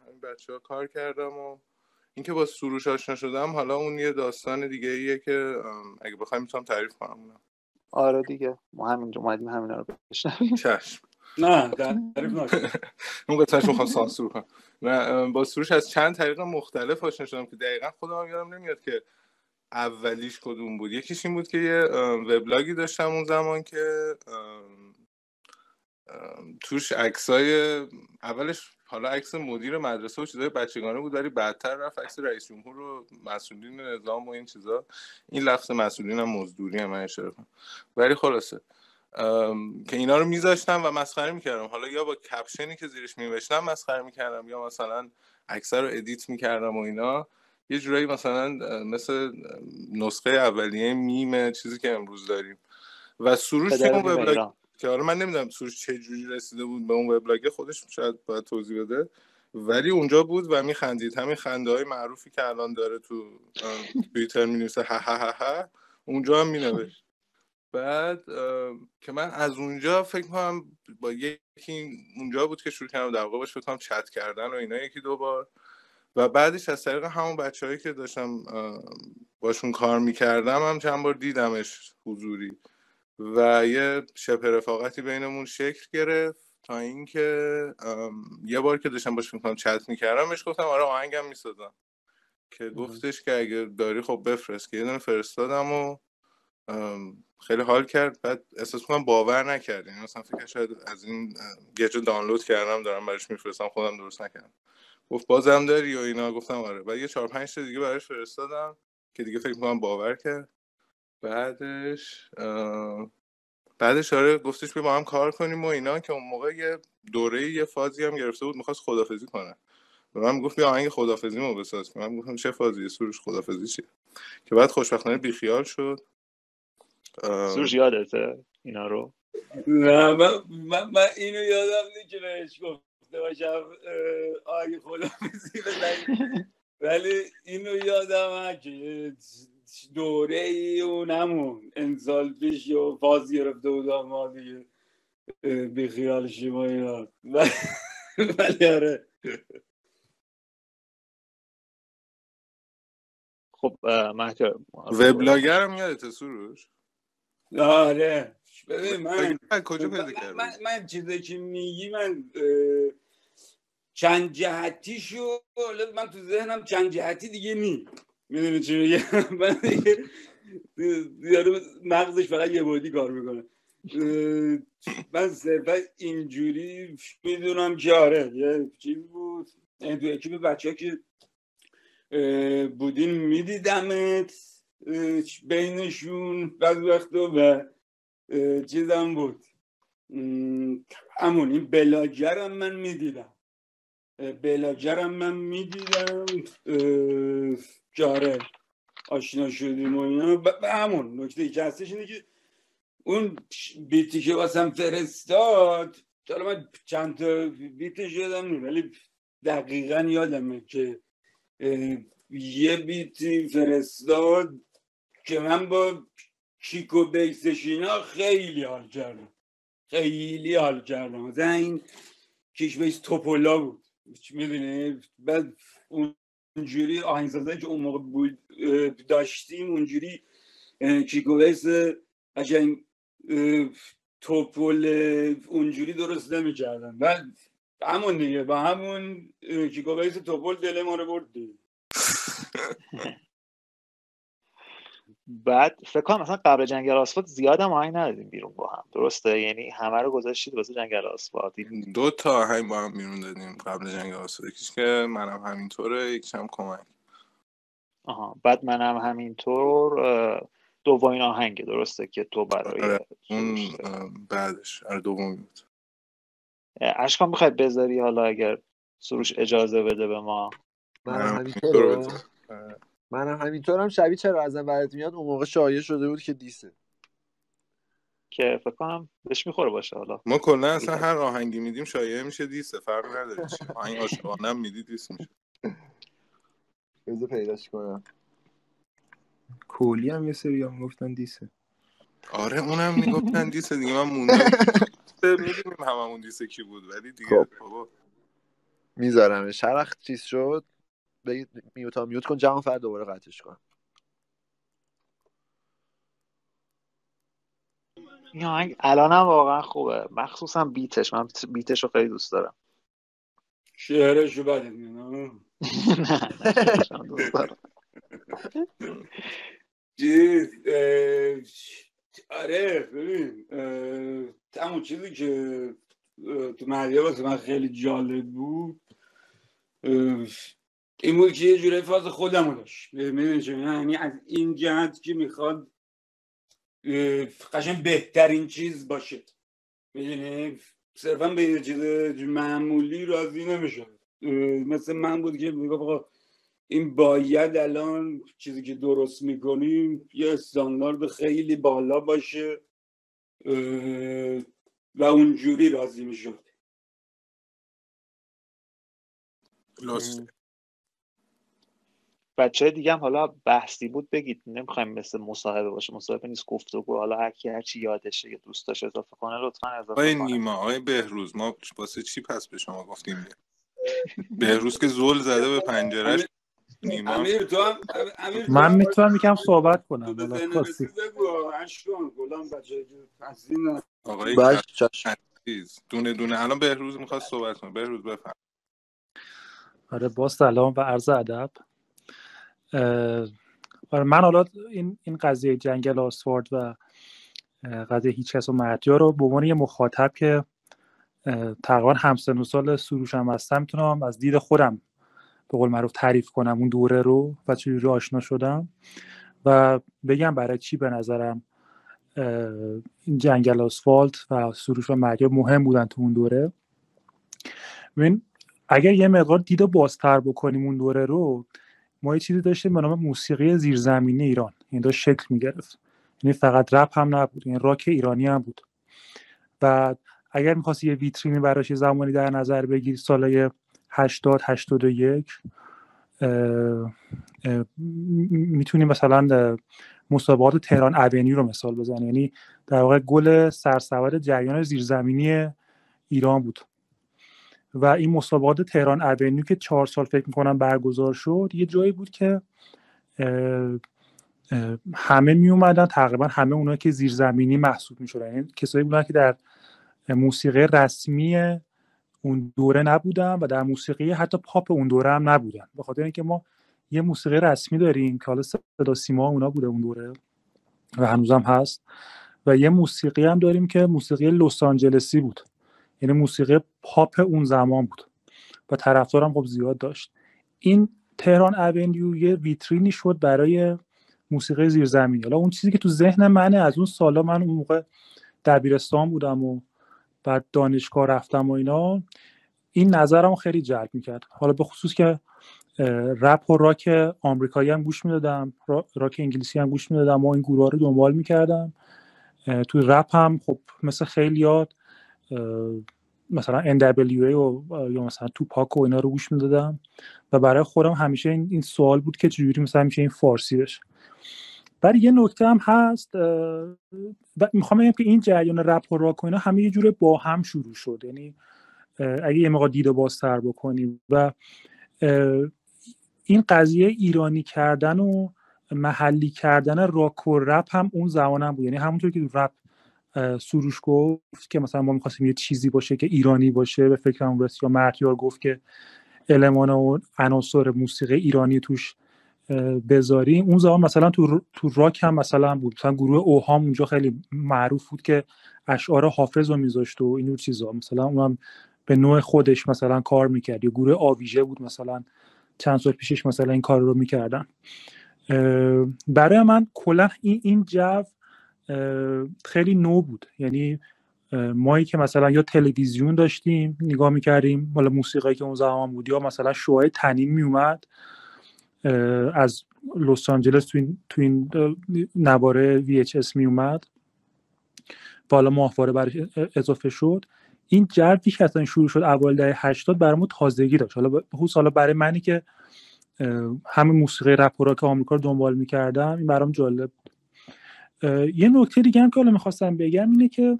همین بچه‌ها کار کردم و اینکه با سروش آشنا شدم حالا اون یه داستان دیگه ایه که اگه بخوایم میتونم تعریف کنم اونم. آره دیگه ما همینجا اومدیم همینا رو بشنویم. چشم. نه تعریف نکن. اون قطعه‌اش میخوام سانسور کنم. نه با سروش از چند طریق مختلف آشنا شدم که دقیقاً خودم یادم نمیاد که اولیش کدوم بود. یکیش این بود که یه وبلاگی داشتم اون زمان که توش عکسای اولش حالا عکس مدیر مدرسه و چیزای بچگانه بود، ولی بعدتر رفت عکس رئیس جمهور و مسئولین نظام و این چیزا. این لفظ مسئولین هم مزدوری هم من اشاره کنم. ولی خلاصه که اینا رو میذاشتم و مسخره میکردم، حالا یا با کپشنی که زیرش می‌نوشتم مسخره میکردم یا مثلا عکس رو ادیت میکردم و اینا، یه جورایی مثلا مثل نسخه اولیه میم چیزی که امروز داریم. و سروش اون وبلاگ که حالا من نمیدونم سروش چه جوری رسیده بود به اون وبلاگ، خودش شاید باید توضیح بده، ولی اونجا بود و میخندید، همین خنده‌های معروفی که الان داره تو توییتر می‌نویسه ها ها ها ها، اونجا هم مینوشت. بعد که من از اونجا فکر کنم با یکی اونجا بود که شروع کردم در واقع باش فکر چت کردن و اینا یکی دو بار، و بعدش از طریق همون بچه‌هایی که داشتم باشون کار می‌کردم هم چند بار دیدمش حضوری و یه شبه رفاقتی بینمون شکل گرفت تا اینکه یه بار که داشتم باش می‌کنم چت می‌کردم بهش گفتم آره آهنگم می‌سازم، که گفتش که اگه داری خب بفرست، که یه دونه فرستادم و خیلی حال کرد. بعد احساس می‌کنم باور نکرد، یعنی مثلا فکر شاید از این یه جا دانلود کردم دارم براش می‌فرستم خودم درست نکردم. گفت بازم داری و اینا، گفتم آره. بعد یه 4-5 تا دیگه براش فرستادم که دیگه فکر می‌کنم باور کرد. بعدش آره گفتش که با هم کار کنیم و اینا، که اون موقع یه دوره یه فازی هم گرفته بود می‌خواست خدافظی کنه. به من گفت بیا آهنگ خدافظیمو بساز. من گفتم چه فازی؟ سروش خدافظی چیه؟ که بعد خوشبختانه بیخیال شد سروش یادته اینا رو؟ نه من اینو یادم نیست که بهش گفته باشم آگه خداحافظی بزنی، ولی اینو یادم که دوره ای اونمون انسال پیش و فاز گرفته بودم ما دیگه بی خیال شما اینا، ولی آره. خب مهدی وبلاگر هم یادته سروش؟ آره ببین من چیزی که میگی من چند جهتیشو من تو ذهنم چند جهتی دیگه میدونی چی میگم، من دیگه مغزش فقط یه بودی کار میکنه. من صرفا اینجوری میدونم که آره یه چیز بود تو اکیپ بچه ها که بودین میدیدمت بینشون بعض وقتا و چیزم بود همون این بلاگرم من میدیدم که آره آشنا شدیم و اینا. همون نکته که هستش اینه که اون بیتی که واسم فرستاد، حالا من چند تا بیتش یادم نیست ولی دقیقا یادمه که یه بیتی فرستاد که من با کیکو بیسش اینا خیلی حال کردم. مثلا این کیک بیس توپولا بود میدونی، بعد اونجوری آهنگسازایی که اون موقع بود داشتیم اونجوری کیکو بیس قشنگ توپول اونجوری درست نمی‌کردن، بعد همون دیگه با همون کیکو بیس توپول دل ما رو برد دیگه. بعد فکر کنم مثلا قبل جنگل آسفالت زیاد هم آهنگ ندادیم بیرون با هم، درسته؟ یعنی همه رو گذاشتید واسه جنگل آسفالت. 2 تا آهنگ با هم بیرون دادیم قبل جنگل آسفالت، یکیش که منم همینطوره، یکیش هم کمک. بعد منم همینطور دومین آهنگ، درسته که تو برای اون بعدش دومی بود. اشکان میخوای بذاری حالا اگر سروش اجازه بده به ما؟ منم همینطورم. شبیه چرا ازم برات میاد اون موقع شایعه شده بود که دیسه، که فکر کنم بهش میخوره باشه. حالا ما کلا اصلا هر آهنگی میدیم شایعه میشه دیسه، فرق نداره چی آهنگ عاشقانه هم میدی دیس میشه. بذار پیداش کنم. کولی هم یه سری هم گفتن دیسه. آره اونم میگفتن دیسه دیگه، من موندم میدونیم هممون دیسه کی بود ولی دیگه بابا میذارمش هر وقت چیز شد بگید میوت کن جمع فرد دوباره قطعش کن. این آهنگ الانم واقعا خوبه، مخصوصا بیتش. من بیتش رو خیلی دوست دارم. شعرش رو بده نه شعرش رو دوست دارم. آره ببین همون چیزی که تو مهدیه واسه من خیلی جالب بود این بود که یه جوره فاز خودمو داشت، میدونی چه یعنی از این جهت که میخواد قشنگ بهترین چیز باشه، میدونی صرفا به یه چیز معمولی راضی نمیشه. مثل من بود که میگفت آقا این باید الان چیزی که درست میکنیم یه استاندارد خیلی بالا باشه و اونجوری راضی میشد. بچه دیگه هم حالا بحثی بود بگید، نمیخوایم مثل مصاحبه باشه، مصاحبه نیست، گفتگو. حالا هر چی یادشه یا دوست داشت اضافه کنه لطفا اضافه کنه. نیما آقای بهروز ما واسه چی پس به شما گفتیم؟ بهروز که زل زده به پنجرهش. نیما امیر تو هم من میتونم یکم صحبت کنم تو حالا خواستی بگو اشکان کلام بچه تحصیل آقای عزیز دونه الان بهروز میخواد صحبت کنه. بهروز بفهم. آره با سلام و عرض ادب. من حالا این قضیه جنگل آسفالت و قضیه هیچ کس و مهدیا رو به عنوان یه مخاطب که تقریبا همسن و سال سروش هم هستم میتونم از دید خودم به قول معروف تعریف کنم اون دوره رو و چجوری آشنا شدم و بگم برای چی به نظرم این جنگل آسفالت و سروش و مهدیا مهم بودن تو اون دوره. ببین اگر یه مقدار دیدو بازتر بکنیم اون دوره رو، ما یه چیزی داشتیم به نام موسیقی زیرزمینی ایران، این داشت شکل میگرفت. یعنی فقط رپ هم نبود، یعنی راک ایرانی هم بود. و اگر می‌خواستی یه ویترینی براش زمانی در نظر بگیری سالهای 80 81 میتونی مثلا مسابقات تهران اونیو رو مثال بزنی، یعنی در واقع گل سرسبد جریان زیرزمینی ایران بود. و این مسابقات تهران اونیو که 4 سال فکر میکنم برگزار شد، یه جایی بود که همه می اومدن، تقریبا همه اونایی که زیرزمینی محسوب میشدن، یعنی کسایی بودن که در موسیقی رسمی اون دوره نبودن و در موسیقی حتی پاپ اون دوره هم نبودن، به خاطر اینکه ما یه موسیقی رسمی داریم که حالا صدا سیما اونا بوده اون دوره و هنوزم هست، و یه موسیقی هم داریم که موسیقی لس آنجلسی بود، یعنی موسیقی پاپ اون زمان بود و طرفدارم خب زیاد داشت. این تهران اونیو یه ویترینی شد برای موسیقی زیرزمینی. حالا اون چیزی که تو ذهن منه از اون سالا، من اون موقع دبیرستان بودم و بعد دانشگاه رفتم و اینا، این نظرمو خیلی جلب میکرد. حالا به خصوص که رپ و راک آمریکایی هم گوش میدادم، راک انگلیسی هم گوش میدادم و این گروه رو دنبال میکردم. تو رپ هم خب مثل خیلیات مثلا NWA و یا مثلا توپاک و اینا رو گوش میدادم و برای خودم همیشه این سوال بود که چجوری مثلا میشه این فارسی بشه. ولی یه نکته هم هست، میخوام بگم که این جریان رپ و راک و اینا همه یه جوره با هم شروع شد، یعنی اگه یه موقع دیده بازتر بکنیم و این قضیه ایرانی کردن و محلی کردن راک و رپ هم اون زمان هم بود. یعنی همونطور که رپ سروش گفت که مثلا ما می‌خواستیم یه چیزی باشه که ایرانی باشه، به فکرم رسید، یا مهیار گفت که المان و عناصر موسیقی ایرانی توش بذاریم، اون زمان مثلا تو راک هم مثلا بود، مثلا گروه اوهام اونجا خیلی معروف بود که اشعار حافظ رو میذاشت و اینور چیزا، مثلا اونم به نوع خودش مثلا کار میکرد، یا گروه آویژه بود مثلا چند سال پیشش مثلا این کار رو میکردن. برای من کلا این جو خیلی نو بود، یعنی مایی که مثلا یا تلویزیون داشتیم نگاه میکردیم حالا موسیقی که اون زمان بود، یا مثلا شوهای تنین میومد از لس آنجلس تو این نواره VHS میومد، بالا ماهواره برش اضافه شد. این جوی که اصلا شروع شد اوایل دهه 80 برامون تازگی داشت. حالا برای منی که همه موسیقی رپ و راک آمریکا رو دنبال میکردم این برام جالب بود. یه نکته دیگه هم که حالا میخواستم بگم اینه که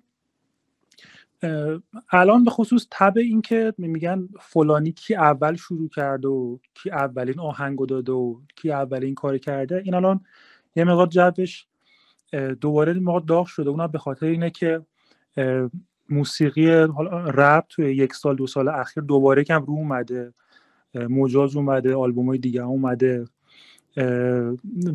الان به خصوص تبع این که میگن فلانی کی اول شروع کرده و کی اولین آهنگو داده و کی اولین کار کرده، این الان یه مقدار جوش دوباره مقدار داغ شده. اونم به خاطر اینه که موسیقی رپ توی 1 سال 2 سال اخیر دوباره کم رو اومده، مجاز اومده، آلبومای دیگه اومده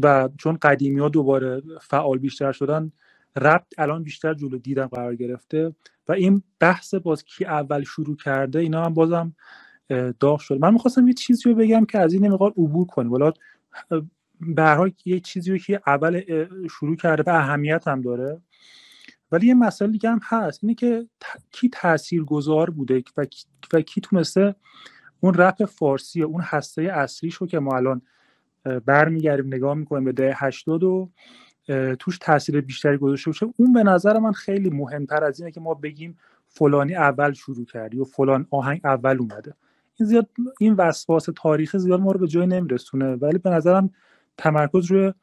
و چون قدیمی ها دوباره فعال بیشتر شدن، رپ الان بیشتر جلو دیدن قرار گرفته و این بحث باز کی اول شروع کرده اینا هم بازم داغ شد. من میخواستم یه چیزی رو بگم که از این مقدار عبور کنیم، ولی به هر حال یه چیزی رو که اول شروع کرده و اهمیت هم داره، ولی یه مسئله دیگه هم هست، اینه که کی تاثیرگذار بوده و کی تونسته اون رپ فارسی، اون هسته اصلیش رو که ما الان برمیگردیم نگاه میکنیم به دهه 80 و توش تاثیر بیشتری گذاشته باشه، اون به نظر من خیلی مهمتر از اینه که ما بگیم فلانی اول شروع کرد یا فلان آهنگ اول اومده. این وسواس تاریخی زیاد ما رو به جای نمیرسونه، ولی به نظرم تمرکز روی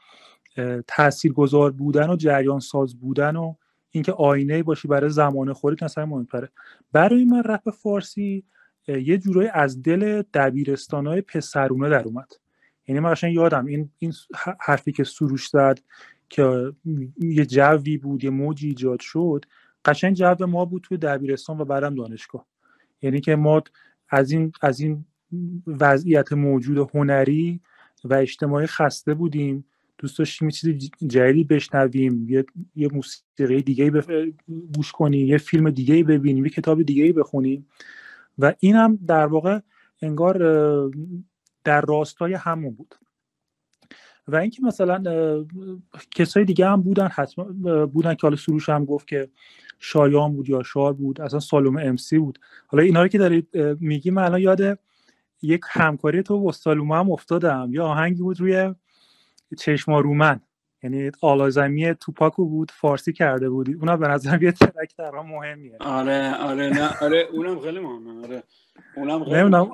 تاثیرگذار بودن و جریان ساز بودن و اینکه آینه باشی برای زمان خودت مثلا مهمتره. برای من رپ فارسی یه جورایی از دل دبیرستان‌های پسرونه در اومد. یعنی من قشنگ یادم این حرفی که سروش زد که یه جوی بود، یه موجی ایجاد شد، قشنگ جو ما بود توی دبیرستان و بعدم دانشگاه. یعنی که ما از این وضعیت موجود هنری و اجتماعی خسته بودیم، دوست داشتیم یه چیز جدیدی بشنویم، یه موسیقی دیگه‌ای گوش کنیم، یه فیلم دیگه‌ای ببینیم، یه کتاب دیگه‌ای بخونیم و این هم در واقع انگار در راستای همون بود. و اینکه مثلا کسای دیگه هم بودن، حتما بودن که حالا سروش هم گفت که شایان بود یا شار بود، اصلا سالومه امسی بود. حالا اینا رو که دارید میگی من الان یاد یک همکاری تو با سالومه هم افتادم. یه آهنگی بود روی چشما رومن یعنی آلازمی توپاکو بود، فارسی کرده بودی. اونا به نظر یه ترک در مهمیه. آره اونم خیلی مهمه. نمیدونم.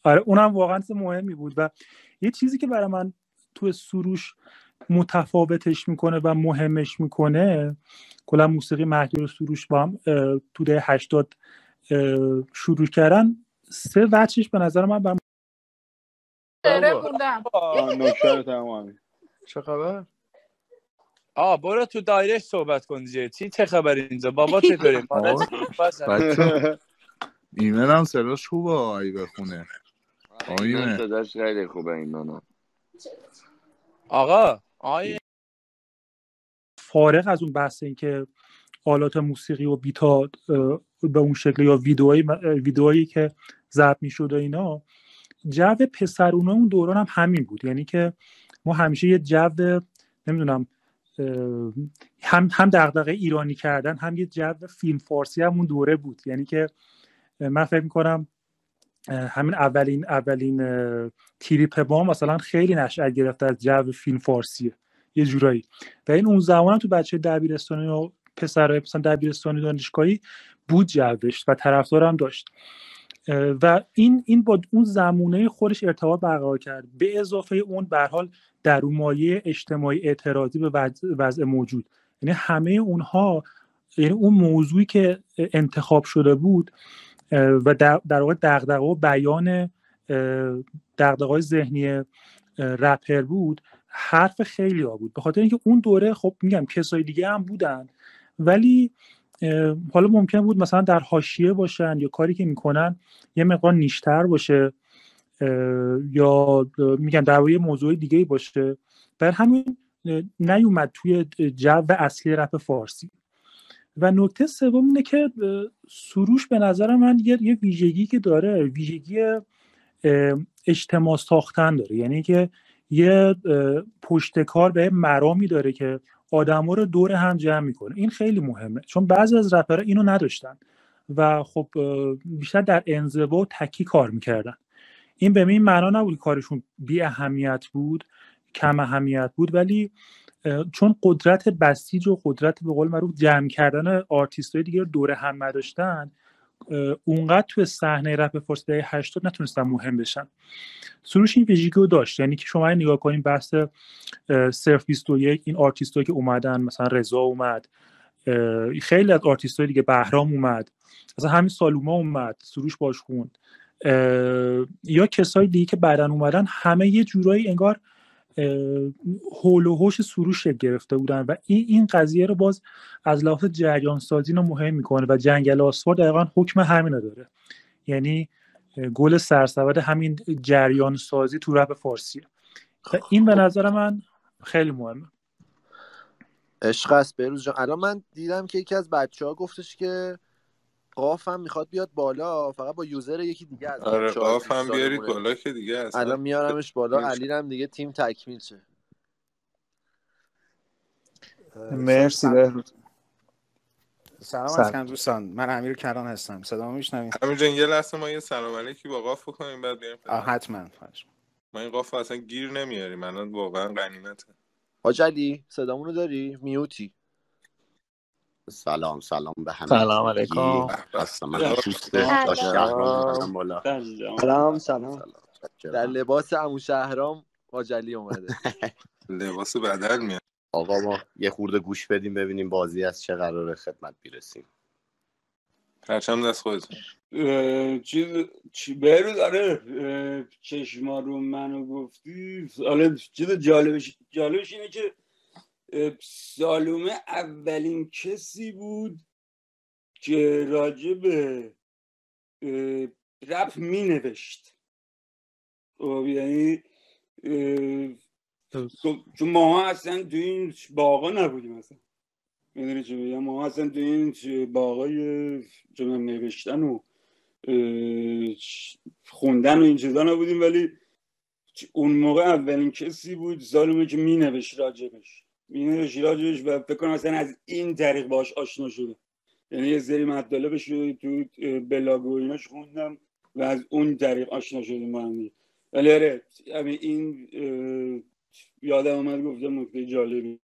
آره اونم واقعا مهمی بود. و یه چیزی که برای من تو سروش متفاوتش میکنه و مهمش میکنه، کلا موسیقی مهدی و سروش با هم تو دهه 80 شروع کردن، 3 وجهش به نظر من نکته تمامی. چه خبر؟ برو تو دایرکت صحبت کن دیگه. چه خبر اینجا؟ بابا چطوری؟ بچه ایمن هم صداش خوبه آی بخونه. ایمن صداش خیلی خوبه. ایمن آقا فارغ از اون بحث این که آلات موسیقی و بیتا به اون شکل یا ویدئویی که ضبط میشد و اینا، جو پسرونه اون دوران هم همین بود. یعنی که ما همیشه یه جو نمیدونم هم دغدغه ایرانی کردن، هم یه جو فیلم فارسی هم اون دوره بود. یعنی که من فکر میکنم همین اولین تریپ ما مثلا خیلی نشأت گرفته از جو فیلم فارسیه یه جورایی. و این اون زمان تو بچه دبیرستانی و پسرای مثلا دبیرستانی دانشگاهی بود جوش و طرفدار هم داشت. و این با اون زمونه خودش ارتباط برقرار کرد. به اضافه اون به هر حال در اون مایه اجتماعی اعتراضی به وضع موجود، یعنی همه اونها، یعنی اون موضوعی که انتخاب شده بود و در واقع دغدغه و بیان دغدغه‌های ذهنی رپر بود، حرف خیلی ها بود. به خاطر اینکه اون دوره خب میگم کسای دیگه هم بودن، ولی حالا ممکن بود مثلا در حاشیه باشن یا کاری که میکنن یه مقدار نیشتر باشه یا میگم در واقع موضوع دیگه باشه. بر همین نیومد توی جو اصلی رپ فارسی. و نکته سوم اینه که سروش به نظر من یه ویژگی که داره، ویژگی اجتماع ساختن داره. یعنی که یه پشتکار به مرامی داره که آدما رو دور هم جمع میکنه. این خیلی مهمه، چون بعضی از رپرها اینو نداشتن و خب بیشتر در انزوا و تکی کار میکردن. این به این معنا نبود کارشون بی اهمیت بود، کم اهمیت بود، ولی چون قدرت بسیج و قدرت به قول معروف جمع کردن آرتیستای دیگه رو دور هم نداشتن، اونقدر توی صحنه رپ فارسی دهه 80 نتونستن مهم بشن. سروش این ویژگی رو داشت. یعنی که شما نگاه کنین بحث صرف 21، این آرتیستایی که اومدن، مثلا رضا اومد، خیلی از آرتیستای دیگه، بهرام اومد، مثلا همین سالوما اومد، سروش باش خوند، یا کسای دیگه که بعدن اومدن، همه یه جورایی انگار حول و حوش سروش گرفته بودن. و این قضیه رو باز از لحاظ جریان سازی رو مهم میکنه و جنگل آسفار دقیقاً حکم همین داره. یعنی گل سرسبد همین جریان سازی تو رپ فارسیه. این به نظر من خیلی مهمه. عشق است بهروز جان. الان من دیدم که یکی از بچه‌ها گفتش که قاف هم میخواد بیاد بالا، فقط با یوزر یکی دیگه از آره قاف هم بیارید بالا که دیگه اصلا الان میارمش بالا. علی هم دیگه تیم تکمیل شه. مرسی بهروز. سلام علیکم دوستان، من امیر کران هستم. صدامو میشنوید؟ امیر جان یه لحظه ما یه سلام علیکی با قاف بکنیم بعد بریم. حتما. ما این قاف اصلا گیر نمیاریم، الان واقعا غنیمته. حاج علی صدامونو داری؟ میوتی. سلام به همه. سلام علیکم. من پوست داشت شهرام بالا. سلام. در لباس عمو شهرام حاج علی اومده. لباس بدل میاد. آقا ما یه خورده گوش بدیم ببینیم بازی از چه قراره خدمت برسیم. پرچم دست خودتون. چی بهروز؟ آره چشما رو منو گفتی. حالا چیز جالبش اینه که سالومه اولین کسی بود که راجع به رپ می نوشت. یعنی چون ما اصلا تو این باغا نبودیم، اصلا میدونی چه میگم، ما اصلا تو این باغای نوشتن و خوندن و این چیزا نبودیم، ولی اون موقع اولین کسی بود سالومه که می نوشت راجبش و فکر کنم اصلا از این طریق باش آشنا شده. یعنی یه سری مطالبش رو تو بلاگ و ایناش خوندم و از اون طریق آشنا شدیم با هم. ولی آره این یادم اومد گفتم نکته جالبی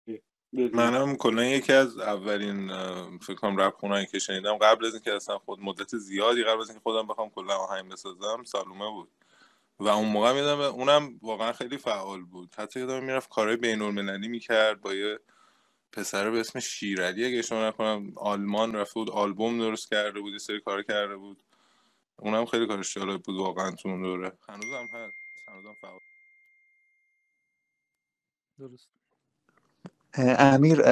بدونم. منم کلا یکی از اولین فکر کنم رپ خونایی که شنیدم قبل از اینکه اصلا خود مدت زیادی قبل از اینکه خودم بخوام کلا آهنگ بسازم سالومه بود و اون موقع میدم اونم واقعا خیلی فعال بود. حتی یادم میرفت کارهای بین‌المللی میکرد با یه پسر به اسم شیرعلی اگه اشتباه نکنم، آلمان رفته بود آلبوم درست کرده بود، یه سری کار کرده بود. اونم خیلی کارش جالب بود واقعا تو اون دوره. هنوزم هست، هنوزم فعال. درست. امیر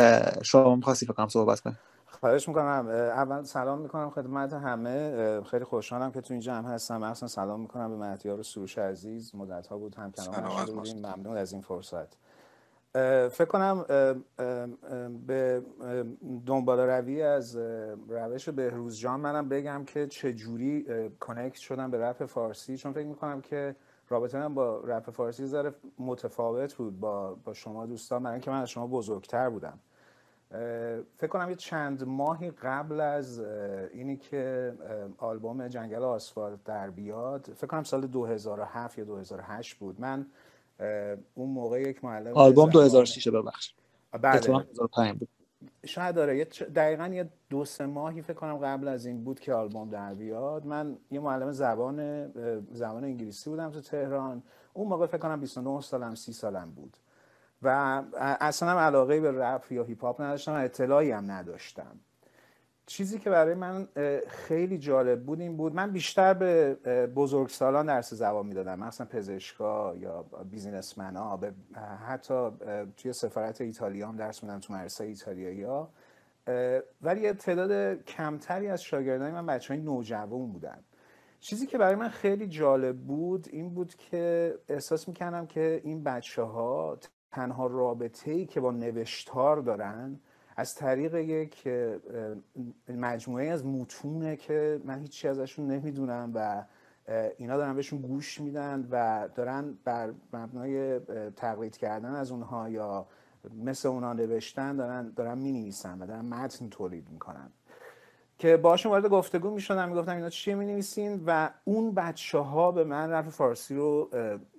شما می‌خواستی فکر کنم صحبت کنی. خواهش میکنم. اول سلام میکنم خدمت همه. خیلی خوشحالم که تو این جمع هستم. اصلا سلام میکنم به مهدیار و سروش عزیز، مدت ها بود هم کلام نشده بودیم. ممنون از این فرصت. فکر کنم به دنبال روی از روش بهروز جان منم بگم که چجوری کانکت شدم به رپ فارسی، چون فکر میکنم که رابطه من با رپ فارسی ذره متفاوت بود با شما دوستان، برای اینکه من از شما بزرگتر بودم. فکر کنم یه چند ماهی قبل از اینی که آلبوم جنگل آسفالت در بیاد، فکر کنم سال 2007 یا 2008 بود، من اون موقع یک معلم آلبوم 2006 ببخشید. بله 2005 بود. شاید داره دقیقاً یه 2-3 ماهی فکر کنم قبل از این بود که آلبوم در بیاد. من یه معلم زبان انگلیسی بودم تو تهران. اون موقع فکر کنم 29 سالم 30 سالم بود و اصلا هم علاقه به رپ یا هیپ هاپ نداشتم و اطلاعی هم نداشتم. چیزی که برای من خیلی جالب بود این بود، من بیشتر به بزرگسالان درس زبان میدادم، مثلا پزشکا یا بیزینسمن‌ها، حتی توی سفارت ایتالیا هم درس میدادم، تو مدرسه ایتالیایی‌ها، ولی یه تعداد کمتری از شاگردای من بچه‌های نوجوان بودن. چیزی که برای من خیلی جالب بود این بود که احساس می‌کردم که این بچه‌ها تنها رابطه‌ای که با نوشتار دارن از طریق یک مجموعه از متونه که من هیچی ازشون نمیدونم و اینا دارن بهشون گوش میدن و دارن بر مبنای تقلید کردن از اونها یا مثل اونها نوشتن دارن مینویسن و دارن متن تولید میکنن که باشون وارد گفتگو میشدم، میگفتم اینا چیه مینویسین و اون بچه‌ها به من رپ فارسی رو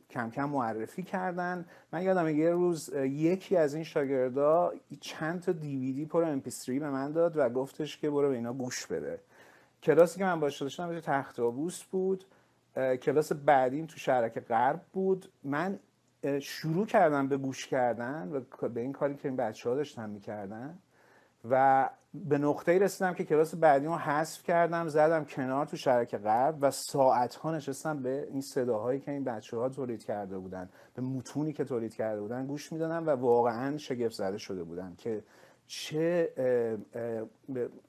کم کم معرفی کردن. من یادم یه روز یکی از این شاگردا چند تا دیویدی پر MP3 به من داد و گفتش که برو به اینا گوش بده. کلاسی که من باهاش داشتم تخت آبوس بود. کلاس بعدیم تو شهرک غرب بود. من شروع کردم به گوش کردن و به این کاری که این بچه‌ها داشتن می‌کردن و به نقطه‌ای رسیدم که کلاس بعدی رو حذف کردم، زدم کنار تو شهرک غرب و ساعت‌ها نشستم به این صداهایی که این بچه‌ها تولید کرده بودن، به متونی که تولید کرده بودن گوش می‌دادم و واقعاً شگفت زده شده بودم که چه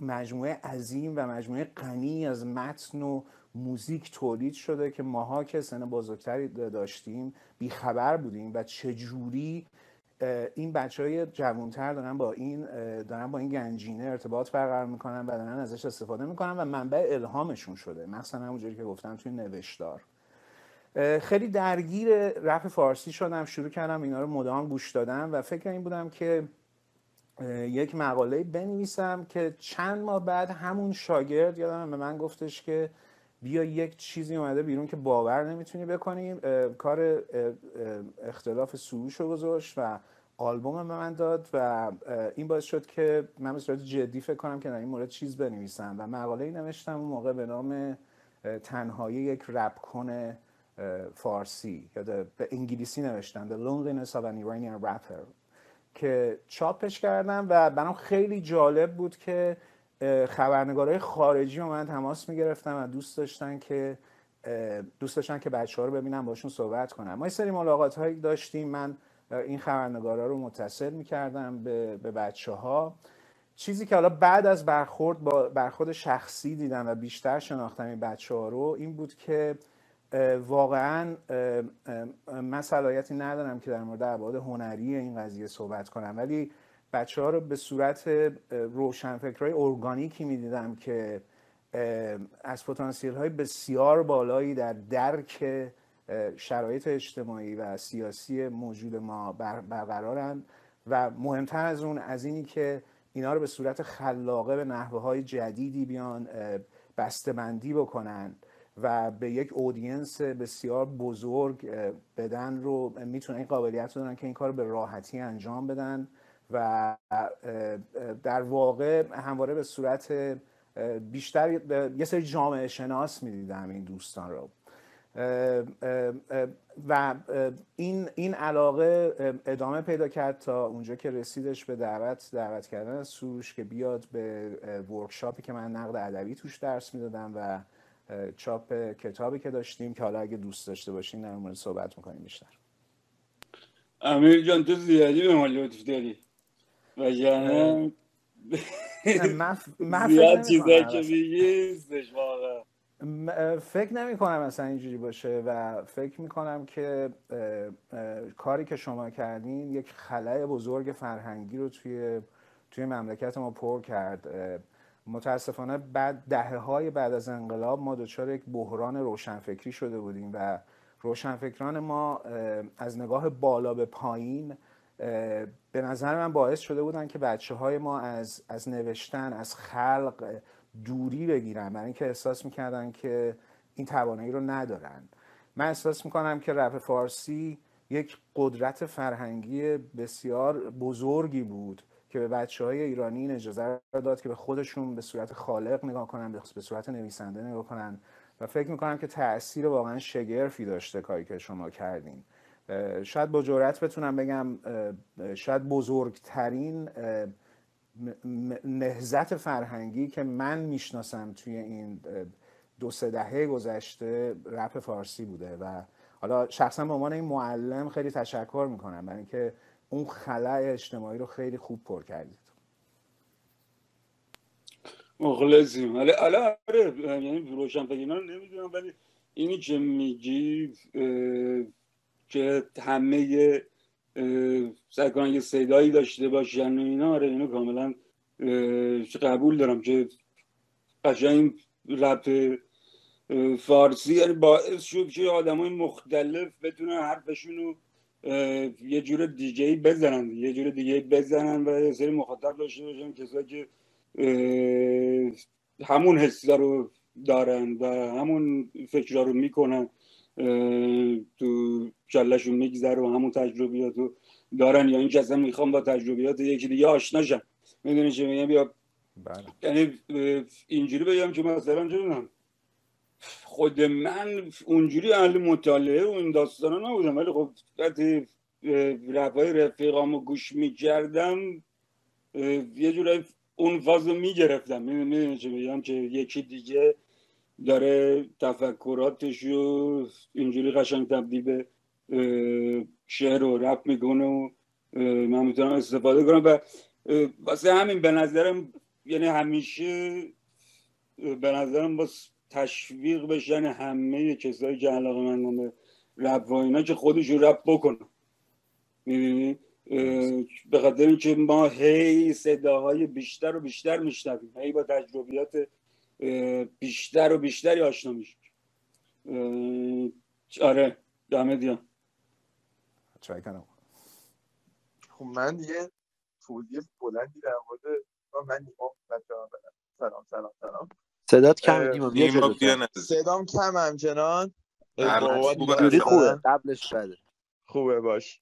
مجموعه عظیم و مجموعه غنی از متن و موزیک تولید شده که ماها که سن بزرگتری داشتیم بیخبر بودیم و چجوری این بچه‌های جوان‌تر دارن با این گنجینه ارتباط برقرار میکنن و دارن ازش استفاده میکنن و منبع الهامشون شده، مثلا همونجوری که گفتم توی نوشتار. خیلی درگیر رپ فارسی شدم، شروع کردم اینا رو مدام گوش دادم و فکر این بودم که یک مقاله بنویسم که چند ماه بعد همون شاگرد یادم به من گفتش که بیا یک چیزی اومده بیرون که باور نمیتونی بکنیم، کار اختلاف سروش رو گذاشت و آلبوم به من داد و این باعث شد که من به صورت جدی فکر کنم که در این مورد چیز بنویسم و مقاله‌ای نوشتم اون موقع به نام تنهایی یک رپ کن فارسی، یا به انگلیسی نوشتم The Loneliness of an Iranian Rapper که چاپش کردم و برام خیلی جالب بود که خبرنگارای خارجی با من تماس میگرفتن و دوست داشتن که بچه‌ها رو ببینم، باشون صحبت کنم. ما یه سری ملاقات هایی داشتیم، من این خبرنگارا رو متصل میکردم به بچه‌ها. چیزی که حالا بعد از برخورد شخصی دیدم و بیشتر شناختم این بچه‌ها رو این بود که واقعا من صلاحیتی ندارم که در مورد ابعاد هنری این قضیه صحبت کنم، ولی بچه‌ها رو به صورت روشنفکرای ارگانیکی می‌دیدم که از پتانسیل‌های بسیار بالایی در درک شرایط اجتماعی و سیاسی موجود ما برقرارند و مهمتر از اون از اینی که اینا رو به صورت خلاقه به نحوه‌های جدیدی بیان بسته‌بندی بکنن و به یک اودینس بسیار بزرگ بدن رو میتونن، این قابلیت رو دارن که این کار رو به راحتی انجام بدن و در واقع همواره به صورت بیشتر یه سری جامعه شناس میدیدم این دوستان رو و این علاقه ادامه پیدا کرد تا اونجا که رسیدش به دعوت کردن از سروش که بیاد به ورکشاپی که من نقد ادبی توش درس میدادم و چاپ کتابی که داشتیم که حالا اگه دوست داشته باشین در مورد صحبت میکنیم بیشتر. امیر جان تو زیادی به ما لطف داری وگرنه زیاد چیزایی که میگیستش واقعا. فکر نمی کنم اصلا اینجوری باشه و فکر می کنم که کاری که شما کردین یک خلأ بزرگ فرهنگی رو توی مملکت ما پر کرد. متاسفانه دهه‌های بعد از انقلاب ما دچار یک بحران روشنفکری شده بودیم و روشنفکران ما از نگاه بالا به پایین به نظر من باعث شده بودن که بچه‌های ما از نوشتن، از خلق دوری بگیرن، برای اینکه احساس میکردن که این توانایی رو ندارن. من احساس میکنم که رپ فارسی یک قدرت فرهنگی بسیار بزرگی بود که به بچه‌های ایرانی این اجازه رو داد که به خودشون به صورت خالق نگاه کنن، به صورت نویسنده نگاه کنن و فکر میکنم که تأثیر واقعا شگرفی داشته کاری که شما کردین. شاید با جرئت بتونم بگم شاید بزرگترین نهضت فرهنگی که من میشناسم توی این 2-3 دهه گذشته رپ فارسی بوده و حالا شخصا به عنوان این معلم خیلی تشکر میکنم برای اینکه اون خلأ اجتماعی رو خیلی خوب پر کردید. مخلصیم. حالا یعنی روشنفکرینا رو نمیدونم ولی اینی که میگی که همه سعی کنن یه صدایی داشته باشن و اینا، آره اینو کاملا قبول دارم که قشنگ رپ فارسی یعنی باعث شد که آدمای مختلف بتونن حرفشون رو یه جور دیگه‌ای بزنن، یه جور دیگه‌ای بزنن و یه سری مخاطب داشته باشن کسایی که همون حسا رو دارن و همون فکرها رو میکنن، تو کلشون میگذره و همون تجربیات رو دارن یا این که اصلا میخوام با تجربیات یکی دیگه آشناشم. میدونی چه میگم؟ بیا یعنی اینجوری بگم که مثلا چه میدونم خود من اونجوری اهل مطالعه و این داستانا نبودم ولی خب وقتی رپای رفیقامو گوش میکردم یه جورایی اون فازو میگرفتم. میدونی چه میگم که یکی دیگه داره تفکراتشو اینجوری قشنگ تبدیل به شعر و رپ میکنه و من میتونم استفاده کنم و واسه همین به نظرم یعنی همیشه به نظرم باز تشویق بشن همه کسایی که علاقه من به رپ و اینا که خودشون رپ بکنن. میدونی به خاطر اینکه ما هی صداهای بیشتر و بیشتر میشنویم، هی با تجربیات بیشتر و بیشتری آشنا میشیم. آره دمت گرم. خب من یه توضیح بلندی در مورد من نیما بچه‌ها سلام صدات کم نیما بیا صدام کم همچنان خوبه قبلش بده خوبه باش.